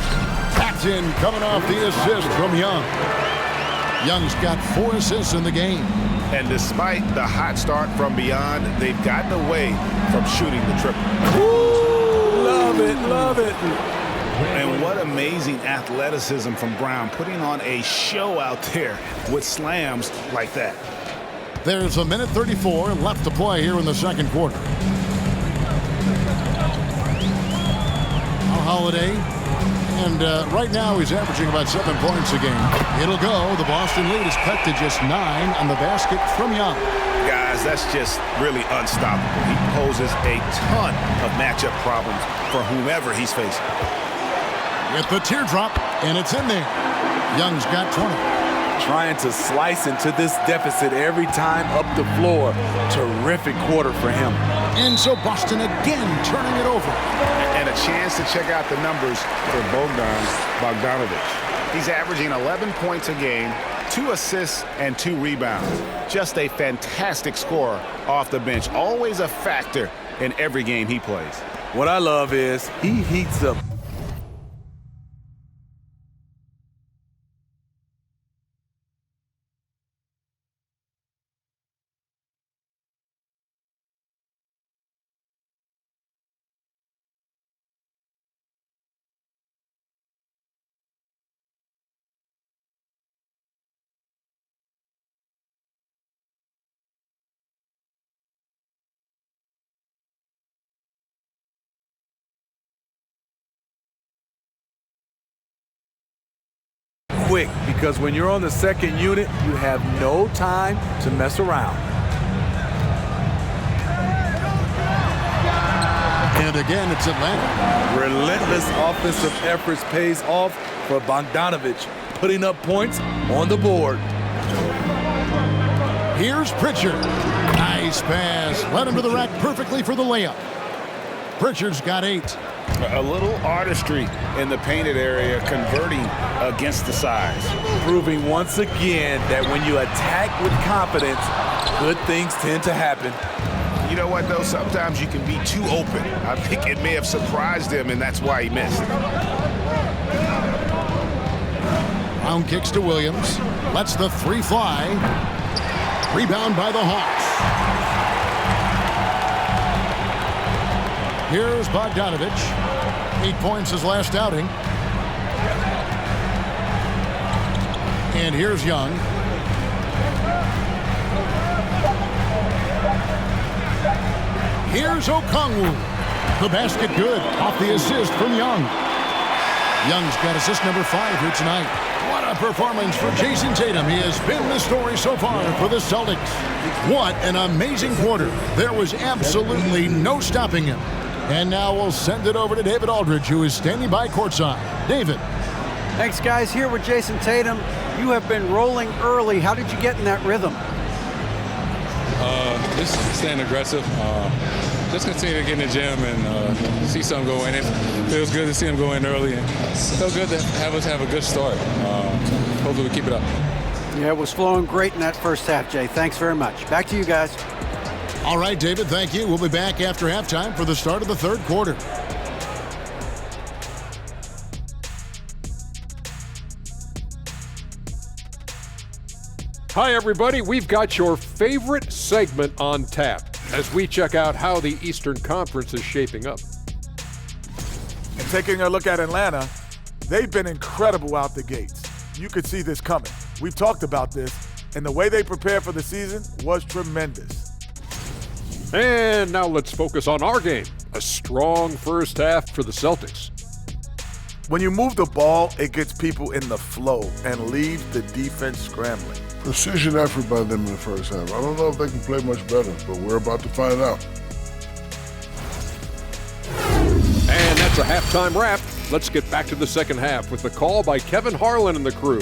Speaker 2: Tapped in, coming off the assist from Young. Young's got 4 assists in the game.
Speaker 5: And despite the hot start from beyond, they've gotten away from shooting the triple.
Speaker 6: Woo! Love it, love it.
Speaker 5: And what amazing athleticism from Brown, putting on a show out there with slams like that.
Speaker 2: There's a minute 34 left to play here in the second quarter. Holiday. And right now he's averaging about 7 points a game. It'll go. The Boston lead is cut to just 9 on the basket from Young.
Speaker 5: Guys, that's just really unstoppable. He poses a ton of matchup problems for whomever he's facing.
Speaker 2: With the teardrop, and it's in there. Young's got 20.
Speaker 6: Trying to slice into this deficit every time up the floor. Terrific quarter for him.
Speaker 2: And so Boston again turning it over.
Speaker 5: And a chance to check out the numbers for Bogdanovic. He's averaging 11 points a game, 2 assists, and 2 rebounds. Just a fantastic scorer off the bench. Always a factor in every game he plays.
Speaker 6: What I love is he heats up. Quick, because when you're on the second unit, you have no time to mess around.
Speaker 2: And again, it's Atlanta.
Speaker 6: Relentless offensive efforts pays off for Bogdanovic, putting up points on the board.
Speaker 2: Here's Pritchard. Nice pass. Led him to the rack perfectly for the layup. Pritchard's got 8.
Speaker 5: A little artistry in the painted area, converting against the size.
Speaker 6: Proving once again that when you attack with confidence, good things tend to happen.
Speaker 5: You know what, though? Sometimes you can be too open. I think it may have surprised him, and that's why he missed.
Speaker 2: Brown kicks to Williams. Lets the 3 fly. Rebound by the Hawks. Here's Bogdanovic. 8 points his last outing. And here's Young. Here's Okongwu. The basket good. Off the assist from Young. Young's got assist number 5 here tonight. What a performance for Jason Tatum. He has been the story so far for the Celtics. What an amazing quarter. There was absolutely no stopping him. And now we'll send it over to David Aldridge, who is standing by courtside. David.
Speaker 4: Thanks, guys. Here with Jason Tatum. You have been rolling early. How did you get in that rhythm?
Speaker 9: Just staying aggressive. Just continue to get in the gym and see something go in. It feels good to see him go in early. And feels good to have us have a good start. Hopefully we keep it up.
Speaker 4: Yeah, it was flowing great in that first half, Jay. Thanks very much. Back to you guys.
Speaker 2: All right, David, thank you. We'll be back after halftime for the start of the third quarter.
Speaker 10: Hi, everybody. We've got your favorite segment on tap as we check out how the Eastern Conference is shaping up.
Speaker 11: And taking a look at Atlanta, they've been incredible out the gates. You could see this coming. We've talked about this, and the way they prepared for the season was tremendous.
Speaker 10: And now let's focus on our game. A strong first half for the Celtics.
Speaker 11: When you move the ball, it gets people in the flow and leaves the defense scrambling.
Speaker 12: Precision effort by them in the first half. I don't know if they can play much better, but we're about to find out.
Speaker 10: And that's a halftime wrap. Let's get back to the second half with the call by Kevin Harlan and the crew.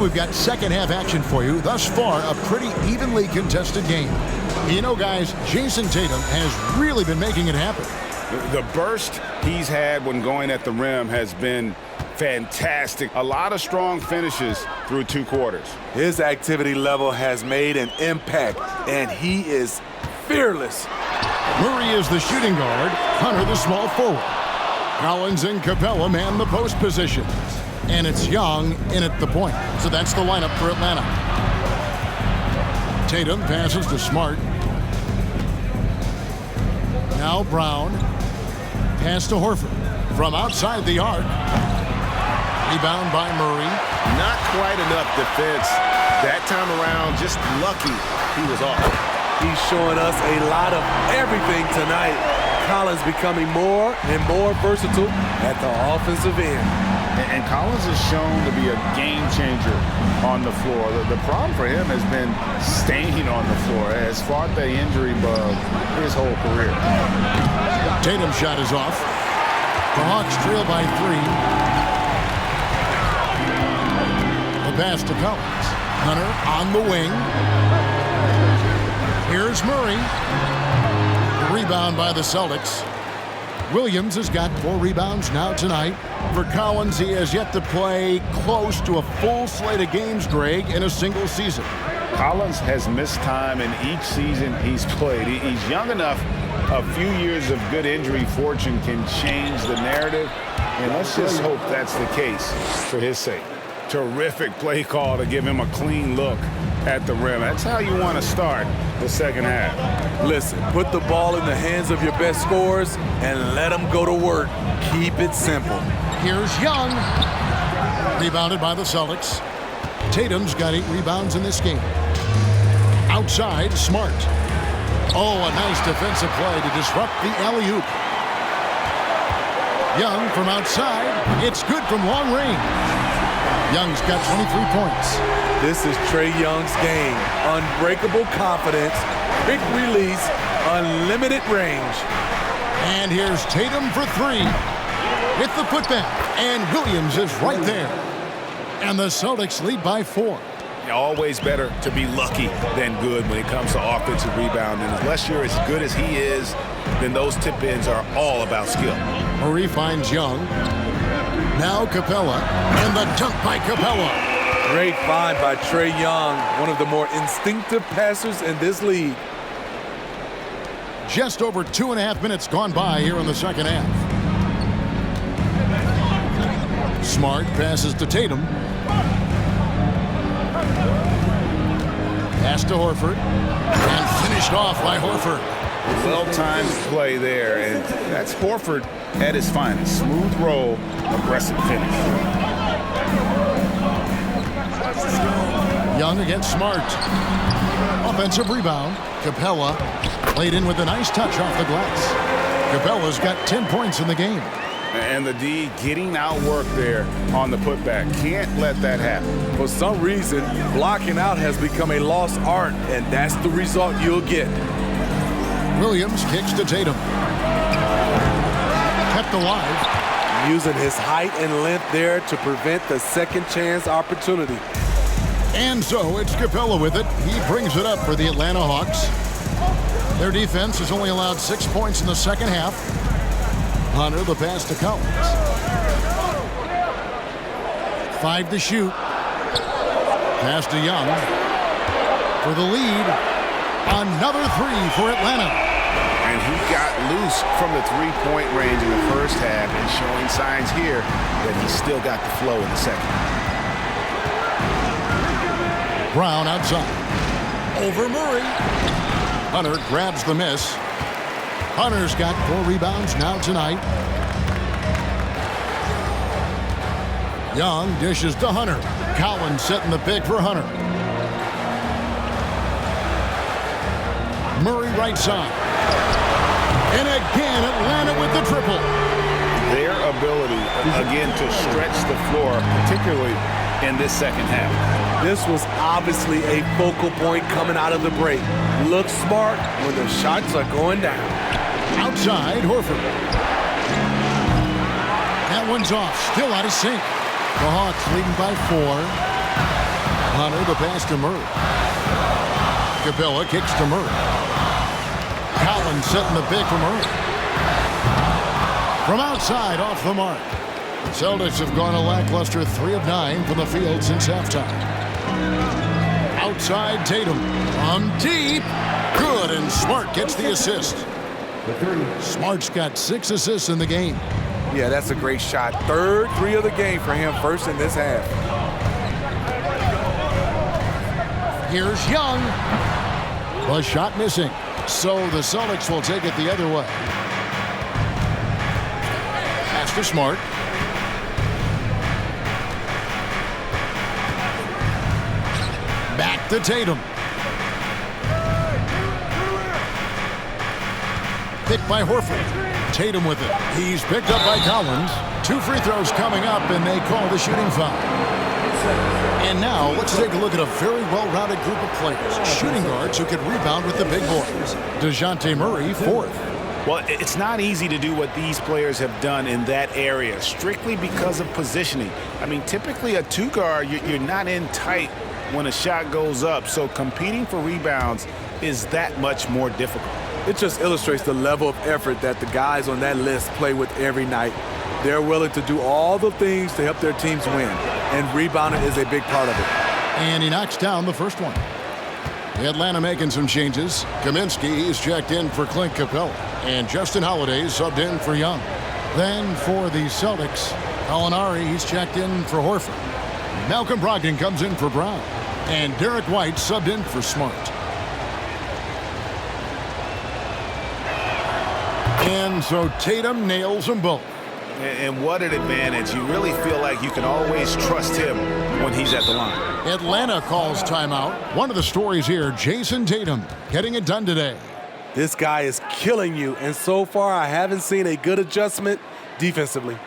Speaker 2: we've got second half action for you. Thus far, a pretty evenly contested game. You know, guys, Jason Tatum has really been making it happen.
Speaker 5: The burst he's had when going at the rim has been fantastic. A lot of strong finishes through 2 quarters.
Speaker 6: His activity level has made an impact, and he is fearless.
Speaker 2: Murray is the shooting guard, Hunter the small forward. Collins and Capella man the post position. And it's Young in at the point. So that's the lineup for Atlanta. Tatum passes to Smart. Now Brown. Pass to Horford. From outside the arc. Rebound by Murray.
Speaker 5: Not quite enough defense that time around. Just lucky he was off.
Speaker 6: He's showing us a lot of everything tonight. Collins becoming more and more versatile at the offensive end.
Speaker 5: And Collins is shown to be a game changer on the floor. The problem for him has been staying on the floor. Has fought the injury bug his whole career.
Speaker 2: Tatum's shot is off. The Hawks trail by 3. The pass to Collins. Hunter on the wing. Here's Murray. The rebound by the Celtics. Williams has got 4 rebounds now tonight. For Collins, he has yet to play close to a full slate of games, Greg, in a single season.
Speaker 5: Collins has missed time in each season he's played. He's young enough. A few years of good injury fortune can change the narrative, and let's just hope that's the case for his sake. Terrific play call to give him a clean look at the rim. That's how you want to start the second half.
Speaker 6: Listen, put the ball in the hands of your best scorers and let them go to work. Keep it simple.
Speaker 2: Here's Young. Rebounded by the Celtics. Tatum's got 8 rebounds in this game. Outside, Smart. Oh, a nice defensive play to disrupt the alley-oop. Young from outside. It's good from long range. Young's got 23 points.
Speaker 6: This is Trae Young's game. Unbreakable confidence, quick release, unlimited range.
Speaker 2: And here's Tatum for 3. With the putback. And Williams is right there. And the Celtics lead by 4.
Speaker 5: Always better to be lucky than good when it comes to offensive rebounding. Unless you're as good as he is, then those tip-ins are all about skill.
Speaker 2: Murray finds Young. Now Capella. And the dunk by Capella.
Speaker 6: Great find by Trae Young, one of the more instinctive passers in this league.
Speaker 2: Just over 2.5 minutes gone by here in the second half. Smart passes to Tatum. Pass to Horford. And finished off by Horford.
Speaker 5: Well-timed play there, and that's Horford at his finest. Smooth roll, aggressive finish.
Speaker 2: Young against Smart. Offensive rebound. Capella laid in with a nice touch off the glass. Capella's got 10 points in the game.
Speaker 5: And the D getting outworked there on the putback. Can't let that happen.
Speaker 6: For some reason, blocking out has become a lost art, and that's the result you'll get.
Speaker 2: Williams kicks to Tatum. Kept alive.
Speaker 6: Using his height and length there to prevent the second chance opportunity.
Speaker 2: And so it's Capella with it. He brings it up for the Atlanta Hawks. Their defense has only allowed 6 points in the second half. Hunter, the pass to Collins. 5 to shoot. Pass to Young. For the lead. Another 3 for Atlanta.
Speaker 5: And he got loose from the three-point range in the first half and showing signs here that he's still got the flow in the second.
Speaker 2: Brown outside. Over Murray. Hunter grabs the miss. Hunter's got 4 rebounds now tonight. Young dishes to Hunter. Collins setting the pick for Hunter. Murray right side. And again, Atlanta with the triple.
Speaker 5: Their ability, again, to stretch the floor, particularly in this second half.
Speaker 6: This was obviously a focal point coming out of the break. Look smart when the shots are going down.
Speaker 2: Outside, Horford. That one's off, still out of sync. The Hawks leading by 4. Hunter, the pass to Murray. Capella kicks to Murray. Collins setting the pick for Murray. From outside, off the mark. Celtics have gone a lackluster 3 of 9 from the field since halftime. Outside Tatum. From deep. Good, and Smart gets the assist. Smart's got 6 assists in the game.
Speaker 6: Yeah, that's a great shot. Third 3 of the game for him, first in this half.
Speaker 2: Here's Young. The shot missing. So the Celtics will take it the other way. Pass to Smart. Back to Tatum. Picked by Horford. Tatum with it. He's picked up by Collins. 2 free throws coming up, and they call the shooting foul. And now let's take a look at a very well-rounded group of players. Shooting guards who can rebound with the big boys. DeJounte Murray, 4th.
Speaker 5: Well, it's not easy to do what these players have done in that area, strictly because of positioning. I mean, typically a 2-guard, you're not in tight when a shot goes up, so competing for rebounds is that much more difficult.
Speaker 6: It just illustrates the level of effort that the guys on that list play with every night. They're willing to do all the things to help their teams win, and rebounding is a big part of it.
Speaker 2: And he knocks down the first one. Atlanta making some changes. Kaminsky is checked in for Clint Capella, and Justin Holiday subbed in for Young. Then for the Celtics, Gallinari, he's checked in for Horford. Malcolm Brogdon comes in for Brown, and Derek White subbed in for Smart. And so Tatum nails them both.
Speaker 5: And what an advantage. You really feel like you can always trust him when he's at the line.
Speaker 2: Atlanta calls timeout. One of the stories here, Jason Tatum getting it done today.
Speaker 6: This guy is killing you, and so far I haven't seen a good adjustment defensively.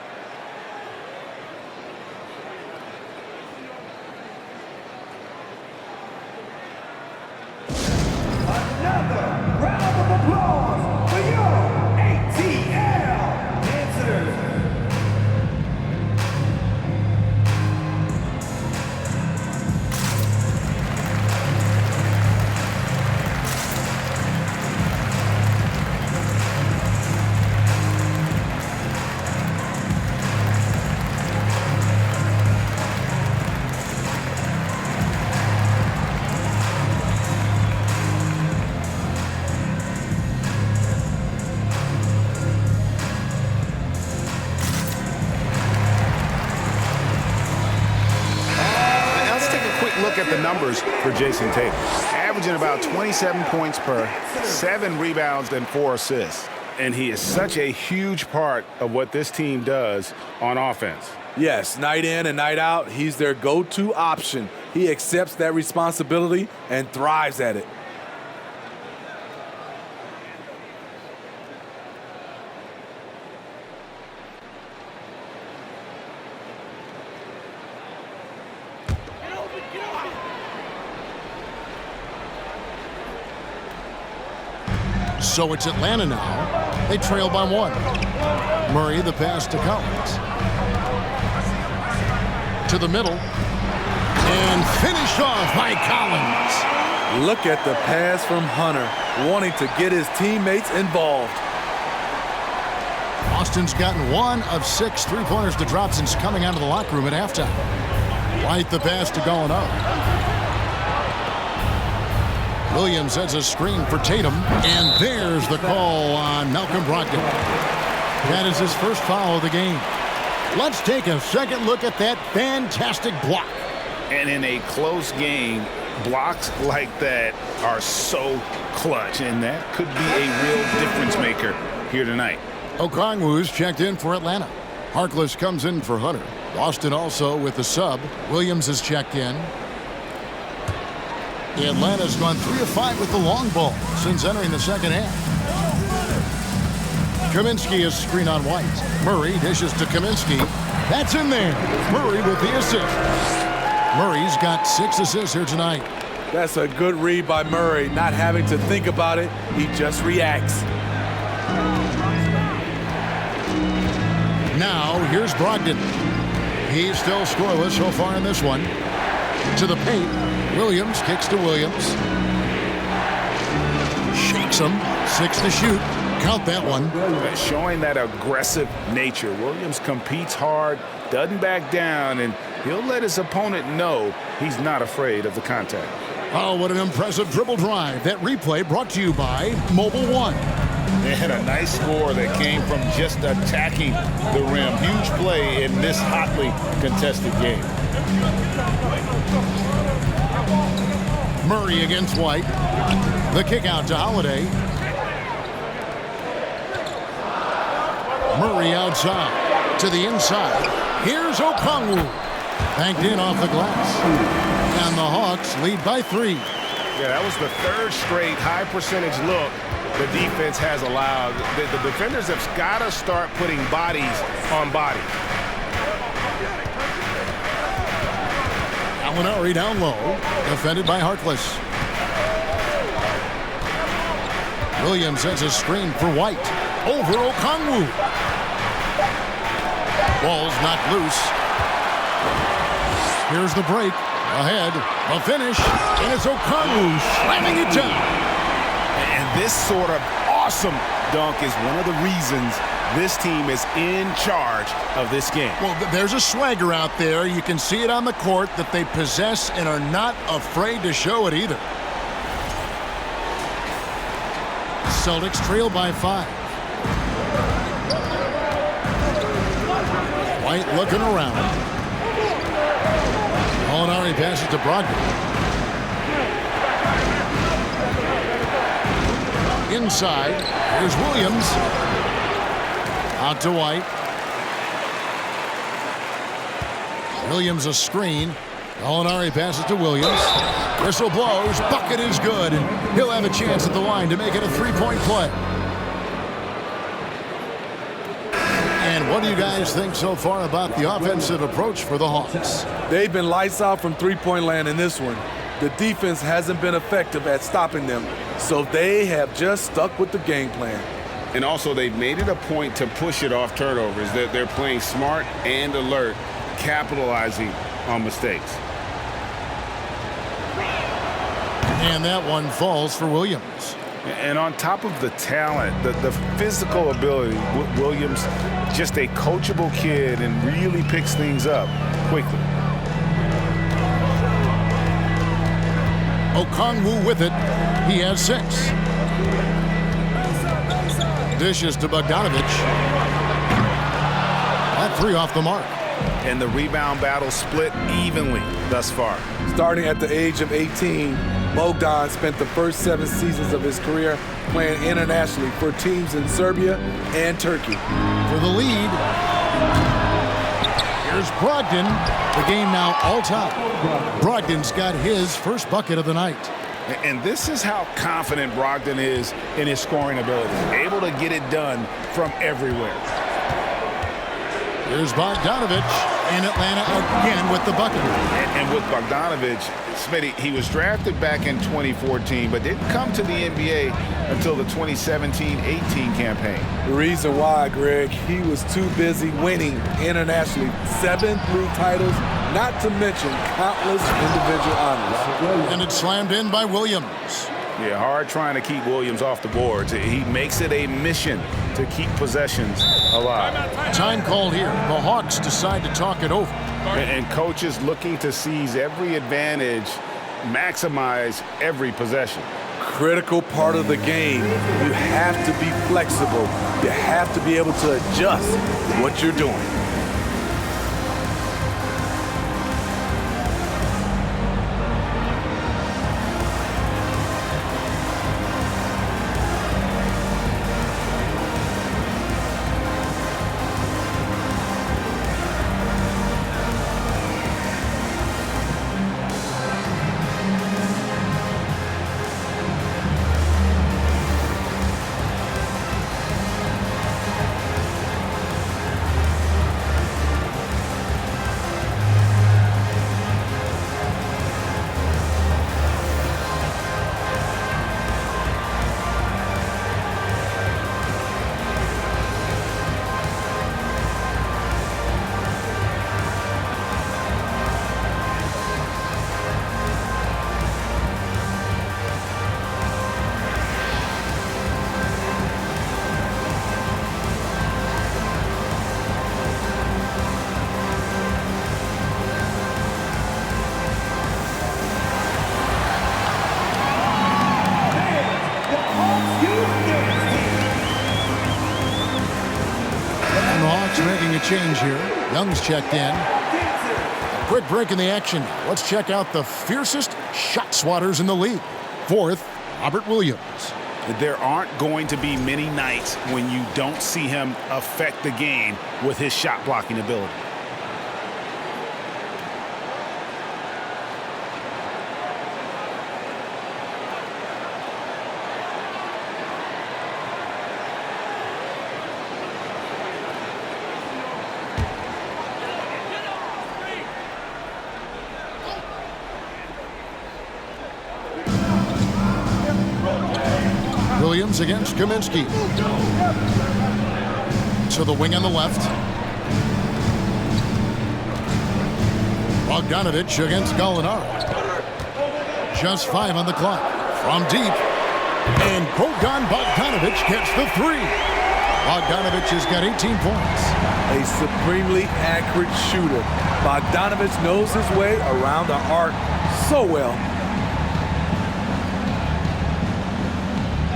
Speaker 5: At the numbers for Jason Tatum, averaging about 27 points per, 7 rebounds and 4 assists. And he is such a huge part of what this team does on offense.
Speaker 6: Yes, night in and night out, he's their go-to option. He accepts that responsibility and thrives at it.
Speaker 2: So it's Atlanta now. They trail by 1. Murray, the pass to Collins. To the middle. And finished off by Collins.
Speaker 6: Look at the pass from Hunter, wanting to get his teammates involved.
Speaker 2: Austin's gotten 1 of 6 3-pointers to drop since coming out of the locker room at halftime. White the pass to Gallinari. Williams has a screen for Tatum, and there's the call on Malcolm Brogdon. That is his first foul of the game. Let's take a second look at that fantastic block.
Speaker 5: And in a close game, blocks like that are so clutch, and that could be a real difference maker here tonight.
Speaker 2: Okongwu's checked in for Atlanta. Harkless comes in for Hunter. Boston also with the sub. Williams is checked in. Atlanta's gone 3 of 5 with the long ball since entering the second half. Kaminsky is screen on White. Murray dishes to Kaminsky. That's in there. Murray with the assist. Murray's got 6 assists here tonight.
Speaker 6: That's a good read by Murray, not having to think about it. He just reacts.
Speaker 2: Now, here's Brogdon. He's still scoreless so far in this one. to the paint. Williams kicks to Williams. Shakes him. 6 to shoot. Count that one.
Speaker 5: Showing that aggressive nature. Williams competes hard, doesn't back down, and he'll let his opponent know he's not afraid of the contact.
Speaker 2: Oh, what an impressive dribble drive. That replay brought to you by Mobile One.
Speaker 5: They had a nice score that came from just attacking the rim. Huge play in this hotly contested game.
Speaker 2: Murray against White. The kick out to Holiday. Murray outside to the inside. Here's Okongwu. Banked in off the glass. And the Hawks lead by 3.
Speaker 5: Yeah, that was the third straight high percentage look the defense has allowed. The defenders have got to start putting bodies on bodies.
Speaker 2: Gallinari down low. Defended by Harkless. Williams has a screen for White. Over Okongwu. Ball's knocked loose. Here's the break. Ahead. A finish. And it's Okongwu slamming it down.
Speaker 5: And this sort of awesome dunk is one of the reasons this team is in charge of this game.
Speaker 2: Well, there's a swagger out there. You can see it on the court that they possess and are not afraid to show it either. Celtics trail by 5. White looking around. Gallinari passes to Brogdon. Inside, here's Williams. Out to White. Williams a screen. Gallinari passes to Williams. Whistle blows. Bucket is good. And he'll have a chance at the line to make it a 3-point play. And what do you guys think so far about the offensive approach for the Hawks?
Speaker 6: They've been lights out from three-point land in this one. The defense hasn't been effective at stopping them, so they have just stuck with the game plan.
Speaker 5: And also, they've made it a point to push it off turnovers. They're playing smart and alert, capitalizing on mistakes.
Speaker 2: And that one falls for Williams.
Speaker 5: And on top of the talent, the physical ability, Williams, just a coachable kid and really picks things up quickly.
Speaker 2: Okongwu with it. He has 6. Dishes to Bogdanovich. That 3 off the mark.
Speaker 5: And the rebound battle split evenly thus far.
Speaker 6: Starting at the age of 18, Bogdan spent the first 7 seasons of his career playing internationally for teams in Serbia and Turkey.
Speaker 2: For the lead, here's Brogdon. The game now all tied. Brogdon's got his first bucket of the night.
Speaker 5: And this is how confident Brogdon is in his scoring ability. Able to get it done from everywhere.
Speaker 2: Here's Bogdanovich. And Atlanta again with the bucket.
Speaker 5: And with Bogdanovich, Smitty, he was drafted back in 2014, but didn't come to the NBA until the 2017-18 campaign.
Speaker 6: The reason why, Greg, he was too busy winning internationally. 7 league titles, not to mention countless individual honors.
Speaker 2: And it's slammed in by Williams.
Speaker 5: Yeah, hard trying to keep Williams off the boards. He makes it a mission to keep possessions alive.
Speaker 2: Time called here. The Hawks decide to talk it over.
Speaker 5: And coaches looking to seize every advantage, maximize every possession.
Speaker 6: Critical part of the game. You have to be flexible. You have to be able to adjust what you're doing.
Speaker 2: change here. Young's checked in. A quick break in the action. Let's check out the fiercest shot swatters in the league. Fourth, Robert Williams.
Speaker 5: There aren't going to be many nights when you don't see him affect the game with his shot blocking ability.
Speaker 2: Williams against Kaminsky. To the wing on the left. Bogdanovich against Gallinari. Just 5 on the clock. From deep. And Bogdan Bogdanovich gets the 3. Bogdanovich has got 18 points.
Speaker 6: A supremely accurate shooter. Bogdanovich knows his way around the arc so well.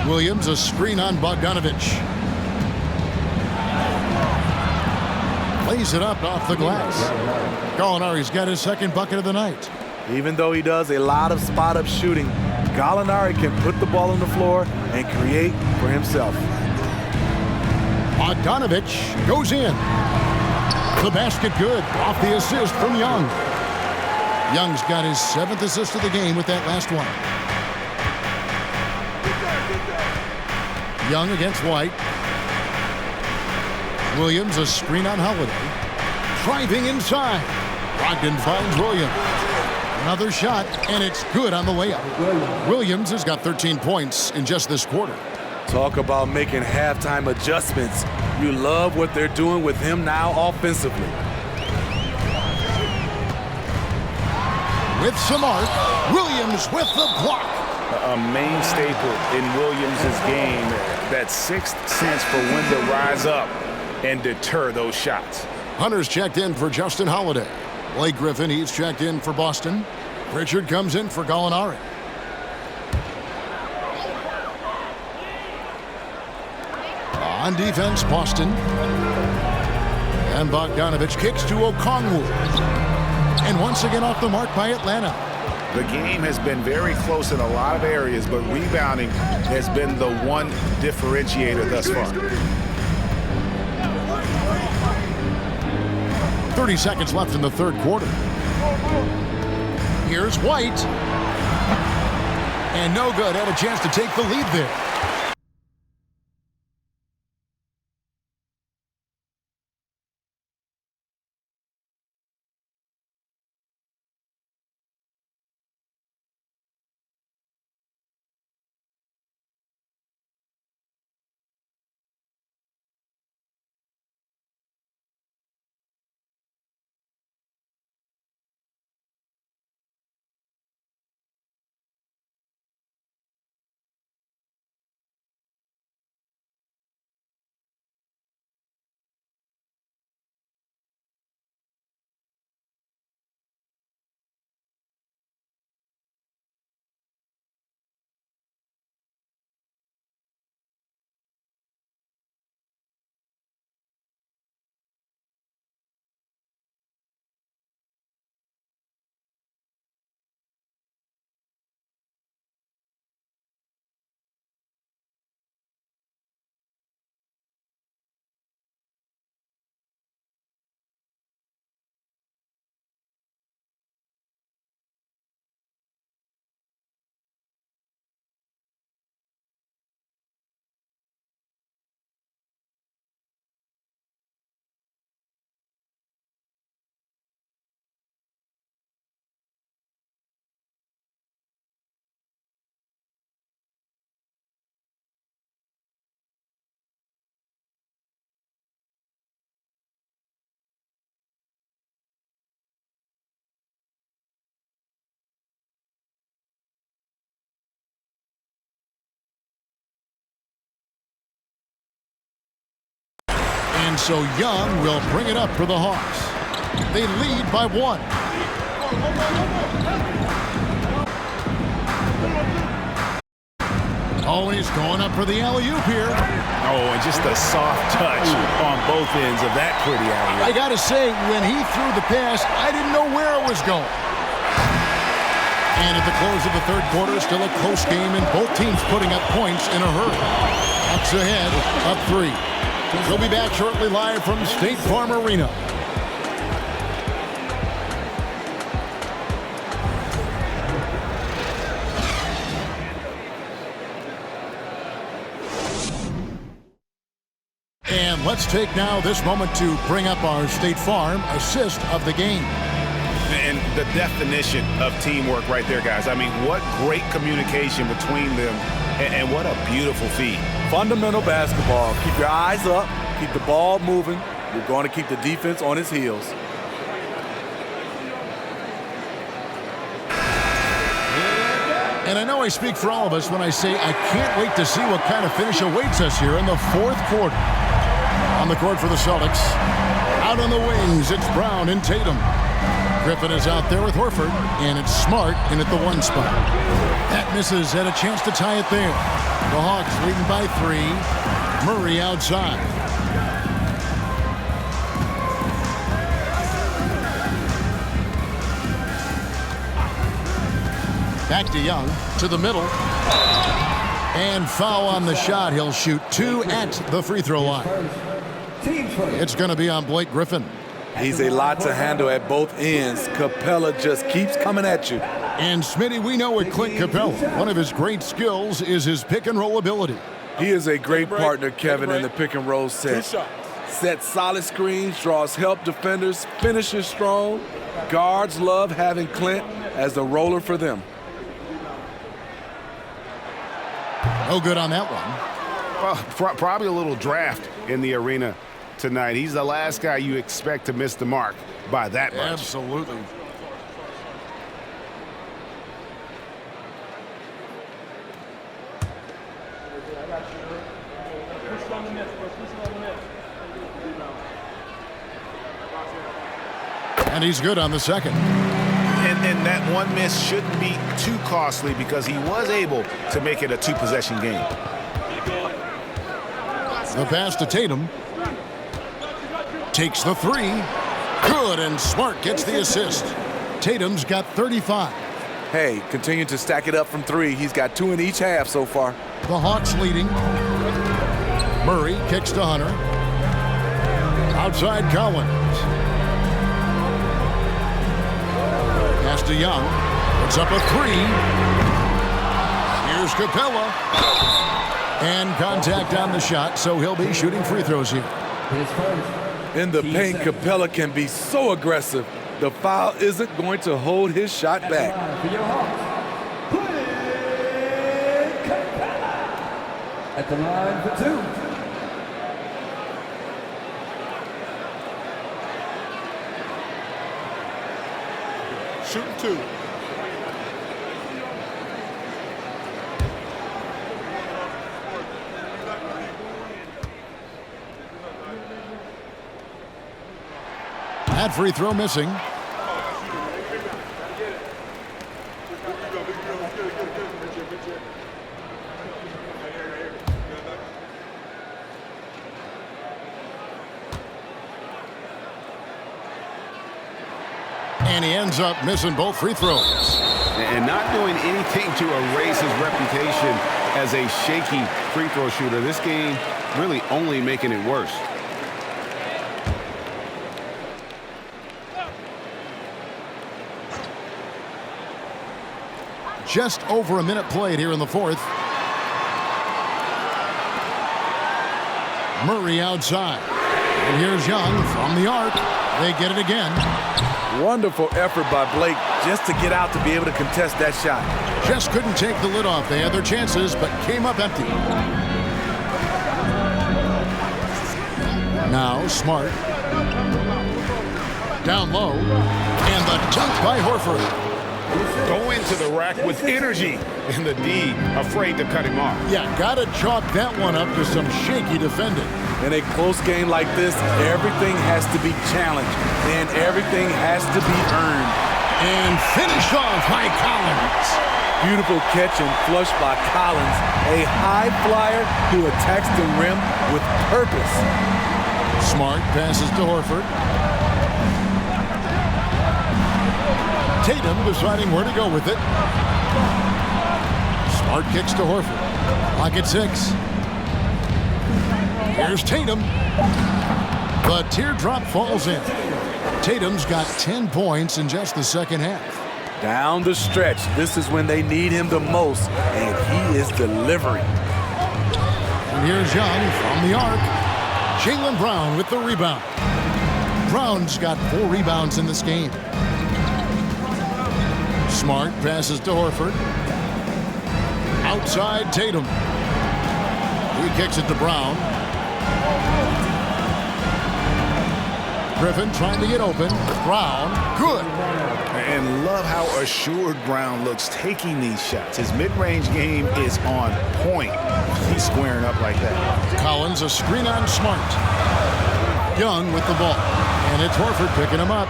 Speaker 2: Williams, a screen on Bogdanovich. Lays it up off the glass. Gallinari's got his second bucket of the night.
Speaker 6: Even though he does a lot of spot-up shooting, Gallinari can put the ball on the floor and create for himself.
Speaker 2: Bogdanovich goes in. The basket good off the assist from Young. Young's got his 7th assist of the game with that last one. Young against White. Williams, a screen on Holiday. Driving inside. Brogdon finds Williams. Another shot, and it's good on the layup. Williams has got 13 points in just this quarter.
Speaker 6: Talk about making halftime adjustments. You love what they're doing with him now offensively.
Speaker 2: With some arc, Williams with the block.
Speaker 5: A main staple in Williams' game, that 6th sense for when to rise up and deter those shots.
Speaker 2: Hunter's checked in for Justin Holiday. Blake Griffin, he's checked in for Boston. Pritchard comes in for Gallinari. On defense, Boston. And Bogdanovich kicks to Okongwu. And once again off the mark by Atlanta.
Speaker 5: The game has been very close in a lot of areas, but rebounding has been the one differentiator thus far.
Speaker 2: 30 seconds left in the third quarter. Here's White. And no good. Had a chance to take the lead there. And so Young will bring it up for the Hawks. They lead by 1. Oh, and he's going up for the alley-oop here.
Speaker 5: Oh, and just a soft touch on both ends of that pretty alley-oop.
Speaker 2: I got to say, when he threw the pass, I didn't know where it was going. And at the close of the third quarter, still a close game, and both teams putting up points in a hurry. Bucks ahead, up 3. We'll be back shortly live from State Farm Arena. And let's take now this moment to bring up our State Farm assist of the game.
Speaker 5: And the definition of teamwork right there, guys. I mean, what great communication between them, and what a beautiful feed.
Speaker 6: Fundamental basketball. Keep your eyes up. Keep the ball moving. You're going to keep the defense on its heels.
Speaker 2: And I know I speak for all of us when I say I can't wait to see what kind of finish awaits us here in the fourth quarter. On the court for the Celtics. Out on the wings, it's Brown and Tatum. Griffin is out there with Horford, and it's Smart in at the 1 spot. That misses, had a chance to tie it there. The Hawks leading by 3. Murray outside. Back to Young, to the middle. And foul on the shot. He'll shoot 2 at the free throw line. It's going to be on Blake Griffin.
Speaker 6: He's a lot to handle at both ends. Capella just keeps coming at you.
Speaker 2: And Smitty, we know with Clint Capella, one of his great skills is his pick and roll ability.
Speaker 6: He is a great partner, Kevin, in the pick and roll set. Sets solid screens, draws help defenders, finishes strong. Guards love having Clint as the roller for them.
Speaker 2: No good on that one.
Speaker 5: Well, probably a little draft in the arena tonight. He's the last guy you expect to miss the mark by that much.
Speaker 2: Absolutely. And he's good on the second.
Speaker 5: And that one miss shouldn't be too costly because he was able to make it a 2-possession game.
Speaker 2: The pass to Tatum. Takes the 3. Good, and Smart gets the assist. Tatum's got 35.
Speaker 6: Hey, continue to stack it up from 3. He's got 2 in each half so far.
Speaker 2: The Hawks leading. Murray kicks to Hunter. Outside Collins. Pass to Young. Puts up a 3. Here's Capella. And contact on the shot, so he'll be shooting free throws here.
Speaker 6: In the paint, Capella can be so aggressive. The foul isn't going to hold his shot back.
Speaker 8: At the line for 2.
Speaker 11: Shooting 2.
Speaker 2: That free throw missing. And he ends up missing both free throws.
Speaker 5: And not doing anything to erase his reputation as a shaky free throw shooter. This game really only making it worse.
Speaker 2: Just over a minute played here in the fourth. Murray outside. And here's Young from the arc. They get it again.
Speaker 6: Wonderful effort by Blake just to get out to be able to contest that shot.
Speaker 2: Just couldn't take the lid off. They had their chances, but came up empty. Now Smart. Down low. And the dunk by Horford.
Speaker 5: Go into the rack with energy, and the D afraid to cut him off.
Speaker 2: Yeah, gotta chalk that one up to some shaky defending.
Speaker 6: In a close game like this, everything has to be challenged, and everything has to be earned.
Speaker 2: And finished off by Collins.
Speaker 6: Beautiful catch and flush by Collins. A high flyer who attacks the rim with purpose.
Speaker 2: Smart passes to Horford. Tatum deciding where to go with it. Smart kicks to Horford. Clock at 6. Here's Tatum. The teardrop falls in. Tatum's got 10 points in just the second half.
Speaker 6: Down the stretch, this is when they need him the most, and he is delivering.
Speaker 2: And here's Young from the arc. Jaylen Brown with the rebound. Brown's got 4 rebounds in this game. Smart passes to Horford. Outside Tatum. He kicks it to Brown. Griffin trying to get open. Brown, good.
Speaker 5: And love how assured Brown looks taking these shots. His mid-range game is on point. He's squaring up like that.
Speaker 2: Collins, a screen on Smart. Young with the ball. And it's Horford picking him up.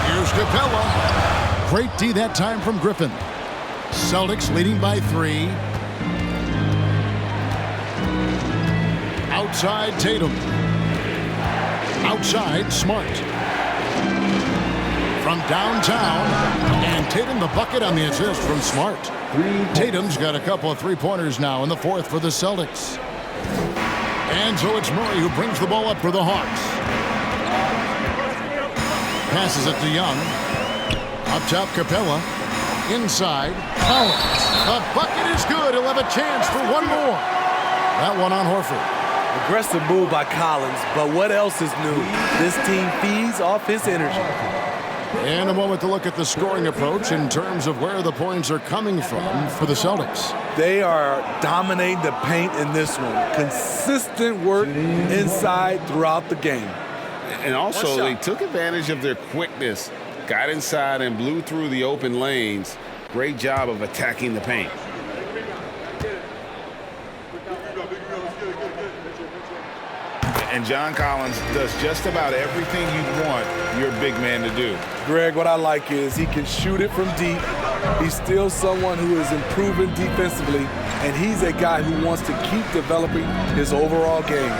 Speaker 2: Here's Capella. Great D that time from Griffin. Celtics leading by 3. Outside Tatum. Outside Smart. From downtown, and Tatum the bucket on the assist from Smart. Tatum's got a couple of three-pointers now in the fourth for the Celtics. And so it's Murray who brings the ball up for the Hawks. Passes it to Young. Up top, Capella. Inside, Collins. The bucket is good. He'll have a chance for one more. That one on Horford.
Speaker 6: Aggressive move by Collins, but what else is new? This team feeds off his energy.
Speaker 2: And a moment to look at the scoring approach in terms of where the points are coming from for the Celtics.
Speaker 6: They are dominating the paint in this one. Consistent work inside throughout the game.
Speaker 5: And also, they took advantage of their quickness, got inside and blew through the open lanes. Great job of attacking the paint. And John Collins does just about everything you'd want your big man to do.
Speaker 6: Greg, what I like is he can shoot it from deep. He's still someone who is improving defensively, and he's a guy who wants to keep developing his overall game.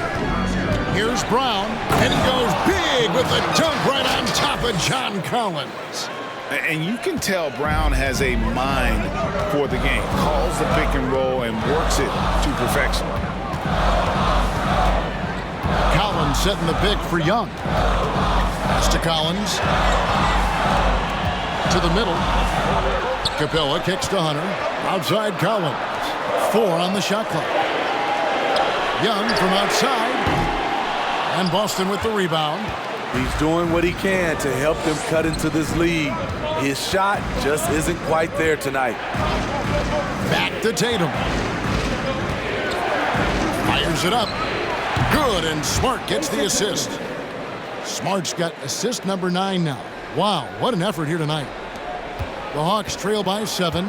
Speaker 2: Here's Brown, and he goes big with the dunk right on top of John Collins.
Speaker 5: And you can tell Brown has a mind for the game. Calls the pick and roll and works it to perfection.
Speaker 2: Collins setting the pick for Young. Pass to Collins. To the middle. Capella kicks to Hunter. Outside Collins. 4 on the shot clock. Young from outside. And Boston with the rebound.
Speaker 6: He's doing what he can to help them cut into this lead. His shot just isn't quite there tonight.
Speaker 2: Back to Tatum. Fires it up. Good, and Smart gets the assist. Smart's got assist number 9 now. Wow, what an effort here tonight. The Hawks trail by 7.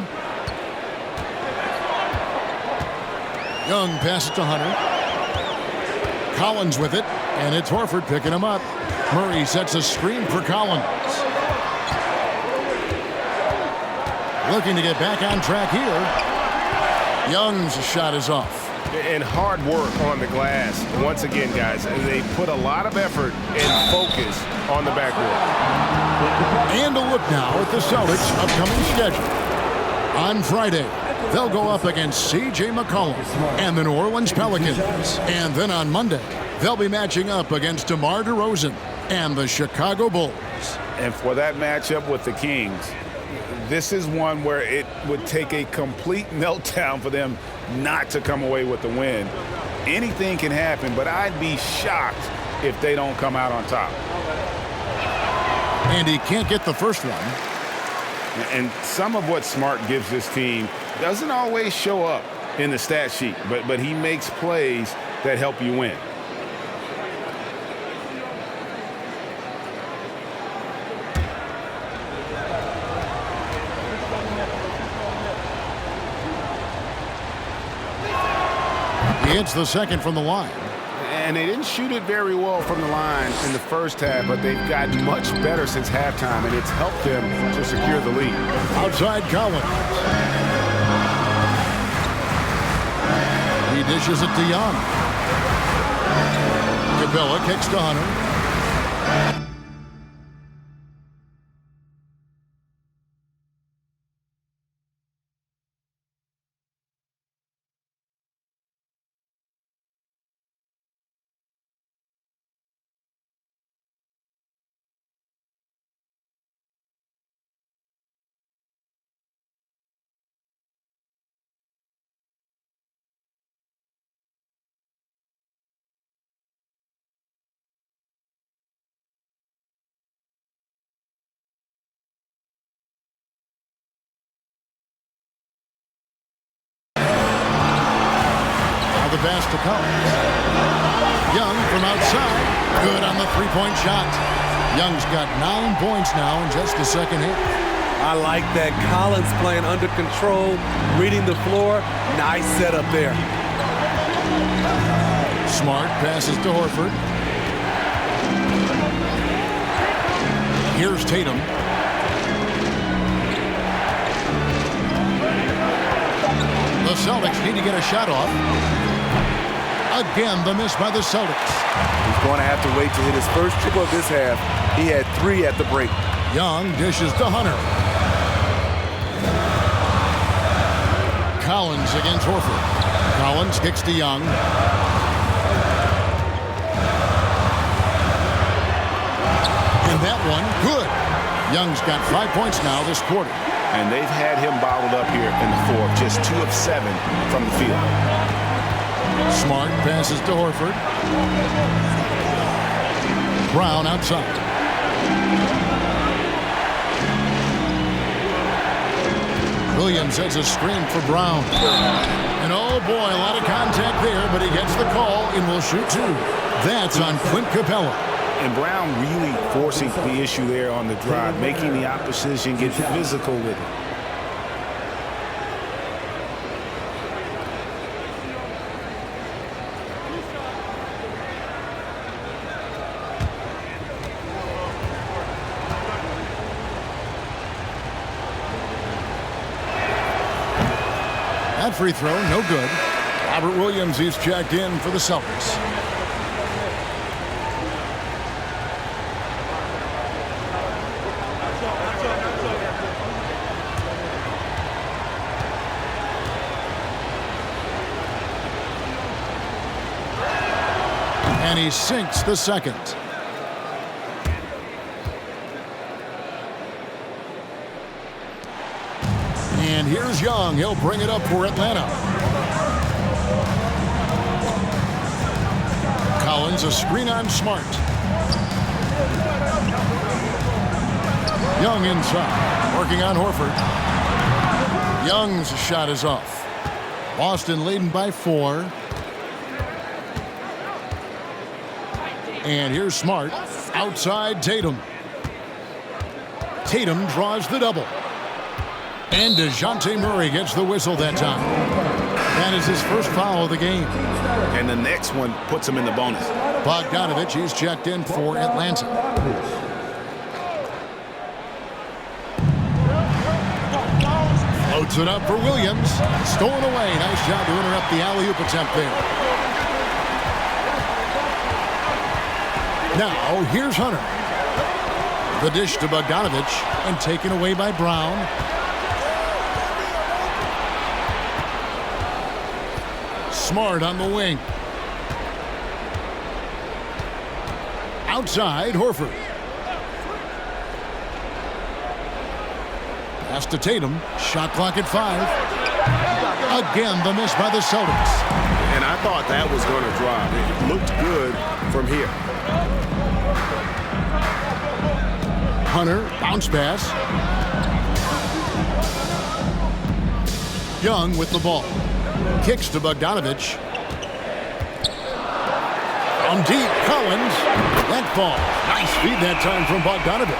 Speaker 2: Young passes to Hunter. Collins with it, and it's Horford picking him up. Murray sets a screen for Collins. Looking to get back on track here. Young's shot is off.
Speaker 5: And hard work on the glass. Once again, guys, they put a lot of effort and focus on the backboard.
Speaker 2: And a look now at the Celtics' upcoming schedule. On Friday, they'll go up against C.J. McCollum and the New Orleans Pelicans. And then on Monday, they'll be matching up against DeMar DeRozan and the Chicago Bulls.
Speaker 5: And for that matchup with the Kings, this is one where it would take a complete meltdown for them not to come away with the win. Anything can happen, but I'd be shocked if they don't come out on top.
Speaker 2: And he can't get the first one.
Speaker 5: And some of what Smart gives this team doesn't always show up in the stat sheet, but he makes plays that help you win.
Speaker 2: He hits the second from the line.
Speaker 5: And they didn't shoot it very well from the line in the first half, but they've gotten much better since halftime, and it's helped them to secure the lead.
Speaker 2: Outside Collins. He dishes it to Young. Capella kicks to Hunter. The pass to Collins. Young from outside. Good on the three-point shot. Young's got 9 points now in just the second half.
Speaker 6: I like that. Collins playing under control, reading the floor. Nice setup there.
Speaker 2: Smart passes to Horford. Here's Tatum. The Celtics need to get a shot off. Again, the miss by the Celtics.
Speaker 6: He's going to have to wait to hit his first triple of this half. He had 3 at the break.
Speaker 2: Young dishes to Hunter. Collins against Horford. Collins kicks to Young. And that one, good. Young's got 5 points now this quarter.
Speaker 5: And they've had him bottled up here in the fourth, just 2 of 7 from the field.
Speaker 2: Smart passes to Horford. Brown outside. Williams has a screen for Brown. And oh boy, a lot of contact there, but he gets the call and will shoot 2. That's on Clint Capella.
Speaker 5: And Brown really forcing the issue there on the drive, making the opposition get physical with it.
Speaker 2: That free throw, no good. Robert Williams is checked in for the Celtics. And he sinks the second. And here's Young. He'll bring it up for Atlanta. Collins, a screen on Smart. Young inside, working on Horford. Young's shot is off. Boston leading by 4. And here's Smart. Outside Tatum. Tatum draws the double. And DeJounte Murray gets the whistle that time. That is his first foul of the game.
Speaker 5: And the next one puts him in the bonus.
Speaker 2: Bogdanovich, he's checked in for Atlanta. Floats it up for Williams. Stolen away. Nice job to interrupt the alley-oop attempt there. Now, here's Hunter. The dish to Bogdanovich and taken away by Brown. Smart on the wing. Outside, Horford. Pass to Tatum. Shot clock at 5. Again, the miss by the Celtics.
Speaker 5: And I thought that was going to drop. It looked good from here.
Speaker 2: Hunter, bounce pass. Young with the ball. Kicks to Bogdanovich. From deep, Collins. That ball. Nice feed that time from Bogdanovich.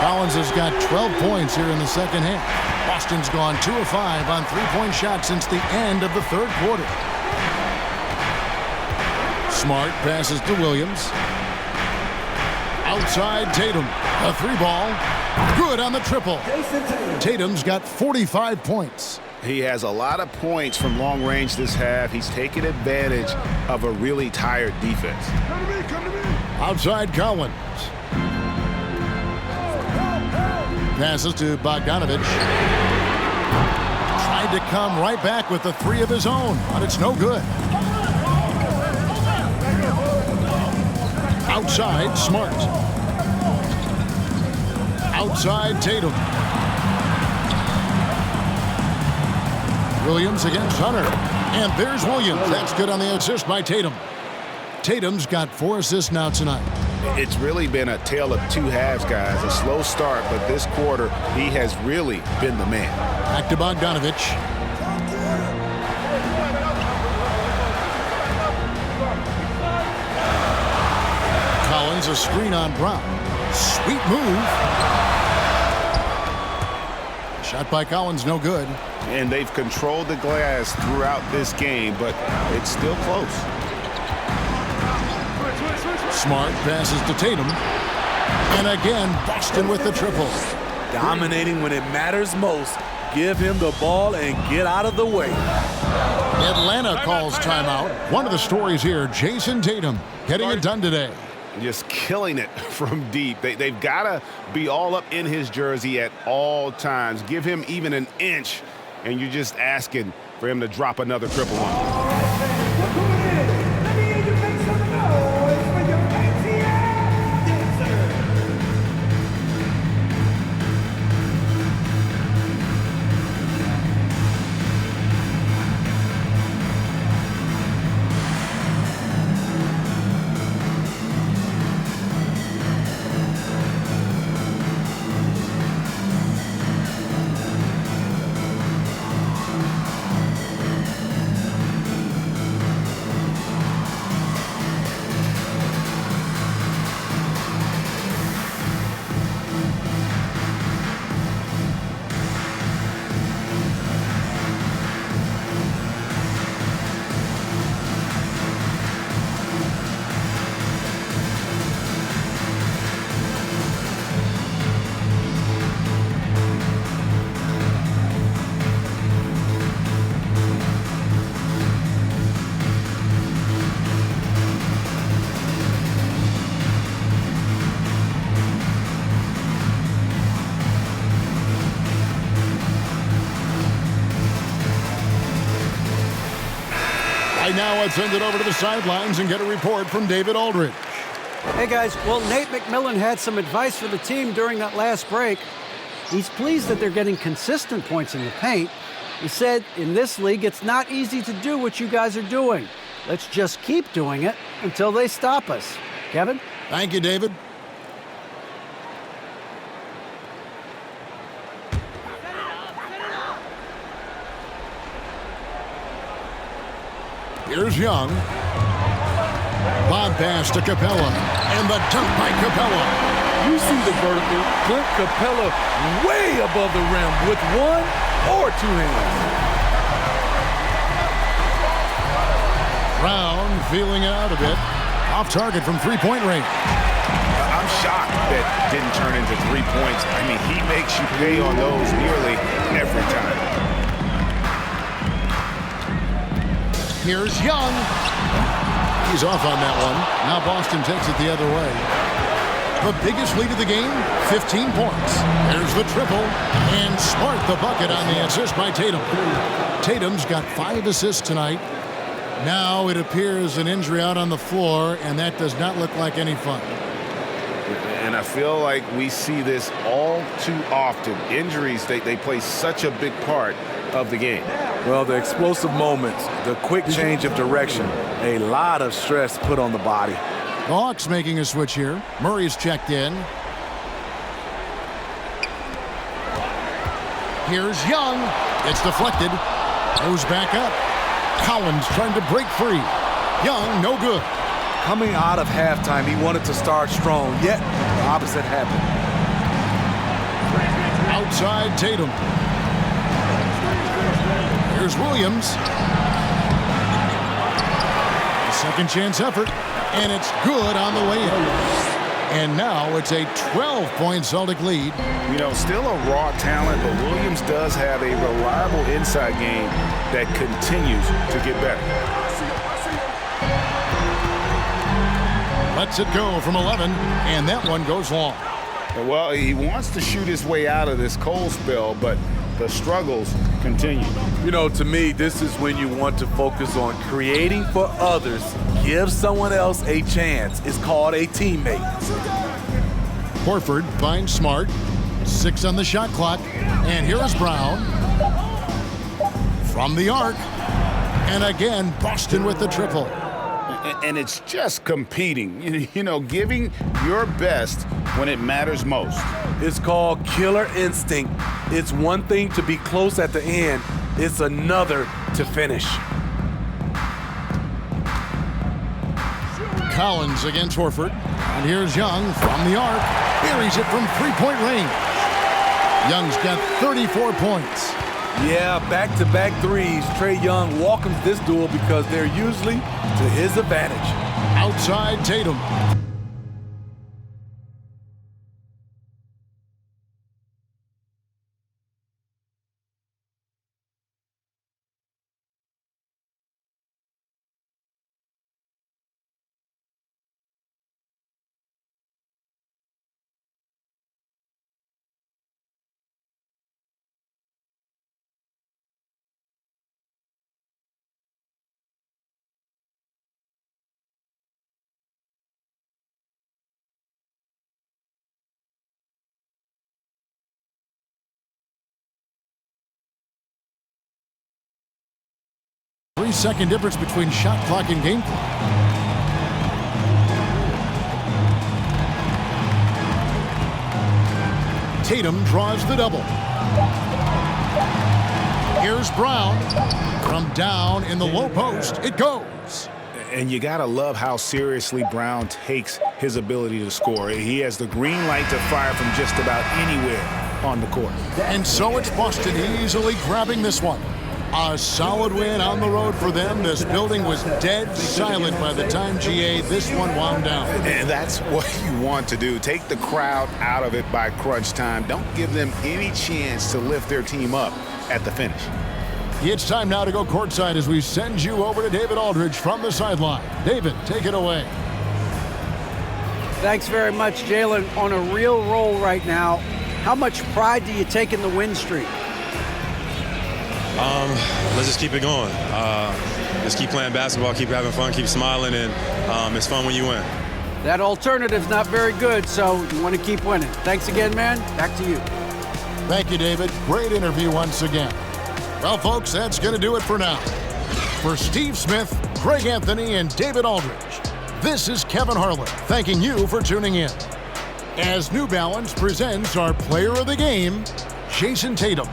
Speaker 2: Collins has got 12 points here in the second half. Boston's gone 2 of 5 on three-point shots since the end of the third quarter. Smart passes to Williams. Outside Tatum. A 3 ball. Good on the triple. Tatum's got 45 points.
Speaker 5: He has a lot of points from long range this half. He's taken advantage of a really tired defense.
Speaker 2: Outside Collins. Passes to Bogdanovich. Tried to come right back with the three of his own, but it's no good. Outside Smart. Outside Tatum. Williams against Hunter. And there's Williams. That's good on the assist by Tatum. Tatum's got 4 assists now tonight.
Speaker 5: It's really been a tale of two halves, guys. A slow start, but this quarter, he has really been the man.
Speaker 2: Back to Bogdanovich. Collins, a screen on Brown. Sweet move. Shot by Collins, no good.
Speaker 5: And they've controlled the glass throughout this game, but it's still close.
Speaker 2: Smart passes to Tatum. And again, Boston with the triple.
Speaker 6: Dominating when it matters most. Give him the ball and get out of the way.
Speaker 2: Atlanta calls timeout. One of the stories here, Jason Tatum getting it done today.
Speaker 5: Just killing it from deep. They've got to be all up in his jersey at all times. Give him even an inch, and you're just asking for him to drop another triple one.
Speaker 2: Now let's send it over to the sidelines and get a report from David Aldridge.
Speaker 4: Hey, guys. Well, Nate McMillan had some advice for the team during that last break. He's pleased that they're getting consistent points in the paint. He said, in this league, it's not easy to do what you guys are doing. Let's just keep doing it until they stop us. Kevin?
Speaker 2: Thank you, David. Here's Young. Bob pass to Capella. And the dunk by Capella.
Speaker 6: You see the vertical. Clint Capella way above the rim with one or two hands.
Speaker 2: Brown feeling it out a bit. Off target from three-point range.
Speaker 5: I'm shocked that didn't turn into 3 points. I mean, he makes you pay on those nearly every time.
Speaker 2: Here's Young. He's off on that one. Now Boston takes it the other way. The biggest lead of the game, 15 points. There's the triple. And Smart the bucket on the assist by Tatum. Tatum's got 5 assists tonight. Now it appears an injury out on the floor, and that does not look like any fun.
Speaker 5: And I feel like we see this all too often. Injuries, they play such a big part of the game.
Speaker 6: Well, the explosive moments, the quick change of direction, a lot of stress put on the body.
Speaker 2: The Hawks making a switch here. Murray's checked in. Here's Young. It's deflected. Goes back up. Collins trying to break free. Young, no good.
Speaker 6: Coming out of halftime, he wanted to start strong, yet the opposite happened.
Speaker 2: Outside Tatum. Here's Williams. Second chance effort, and it's good on the way in. And now it's a 12-point Celtic lead.
Speaker 5: You know, still a raw talent, but Williams does have a reliable inside game that continues to get better.
Speaker 2: Lets it go from 11, and that one goes long.
Speaker 5: Well, he wants to shoot his way out of this cold spell, but the struggles continue.
Speaker 6: You know, to me, this is when you want to focus on creating for others. Give someone else a chance. It's called a teammate.
Speaker 2: Horford finds Smart. 6 on the shot clock. And here is Brown. From the arc. And again, Boston with the triple.
Speaker 5: And it's just competing, you know, giving your best when it matters most.
Speaker 6: It's called killer instinct. It's one thing to be close at the end. It's another to finish.
Speaker 2: Collins against Horford. And here's Young from the arc. Buries it from three-point range. Young's got 34 points.
Speaker 6: Yeah, back-to-back threes. Trae Young welcomes this duel because they're usually to his advantage.
Speaker 2: Outside Tatum. Three-second difference between shot clock and game clock. Tatum draws the double. Here's Brown. From down in the low post, it goes.
Speaker 5: And you got to love how seriously Brown takes his ability to score. He has the green light to fire from just about anywhere on the court.
Speaker 2: And so it's Boston easily grabbing this one. A solid win on the road for them. This building was dead silent by the time, GA, this one wound down.
Speaker 5: And that's what you want to do. Take the crowd out of it by crunch time. Don't give them any chance to lift their team up at the finish.
Speaker 2: It's time now to go courtside as we send you over to David Aldridge from the sideline. David, take it away.
Speaker 4: Thanks very much, Jalen. On a real roll right now. How much pride do you take in the win streak?
Speaker 13: Let's just keep it going. Just keep playing basketball, keep having fun, keep smiling, and it's fun when you win.
Speaker 4: That alternative's not very good, so you want to keep winning. Thanks again, man. Back to you.
Speaker 2: Thank you, David. Great interview once again. Well, folks, that's going to do it for now. For Steve Smith, Greg Anthony, and David Aldridge, this is Kevin Harlan thanking you for tuning in. As New Balance presents our player of the game, Jason Tatum.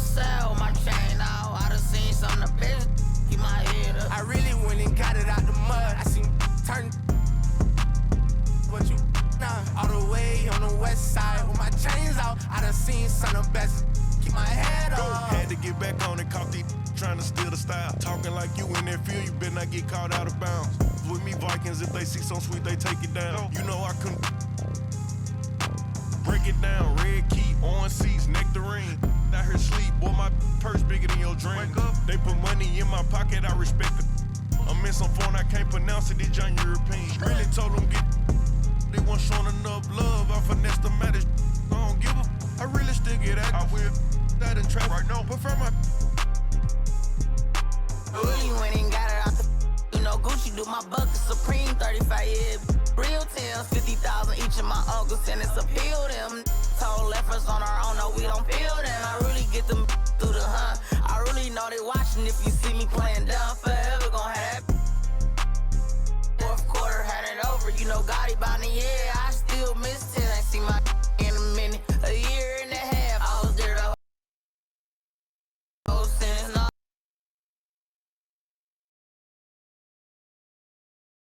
Speaker 3: sell my chain out. I done seen some of the best. Keep my head up. I really went and got it out the mud. I seen turn. What you nah? All the way on the west side with my chains out. I done seen some of the best. Keep my head up.
Speaker 14: Had to get back on it, caught these trying to steal the style. Talking like you in that field, you better not get caught out of bounds. With me Vikings, if they see some sweet, they take it down. You know I couldn't break it down. Red key, orange seats, nectarine. Out here sleep, boy, my purse bigger than your dream. Wake up. They put money in my pocket, I respect it. I'm in some phone, I can't pronounce it, these young Europeans. Really told them get. They weren't showing enough love, I finessed them at it. I don't give a. I really still get at I will that in traffic right now. Prefer my.
Speaker 3: Really went and got it out the. You know, Gucci do my bucket Supreme 35 years. Real tales, 50,000 each of my uncles, and it's appeal them. Told efforts on our own, no, we don't feel them. I really get them through the hunt. I really know they watching if you see me playing down forever, gon' have that. Fourth quarter, had it over, you know, Gotti bound the year.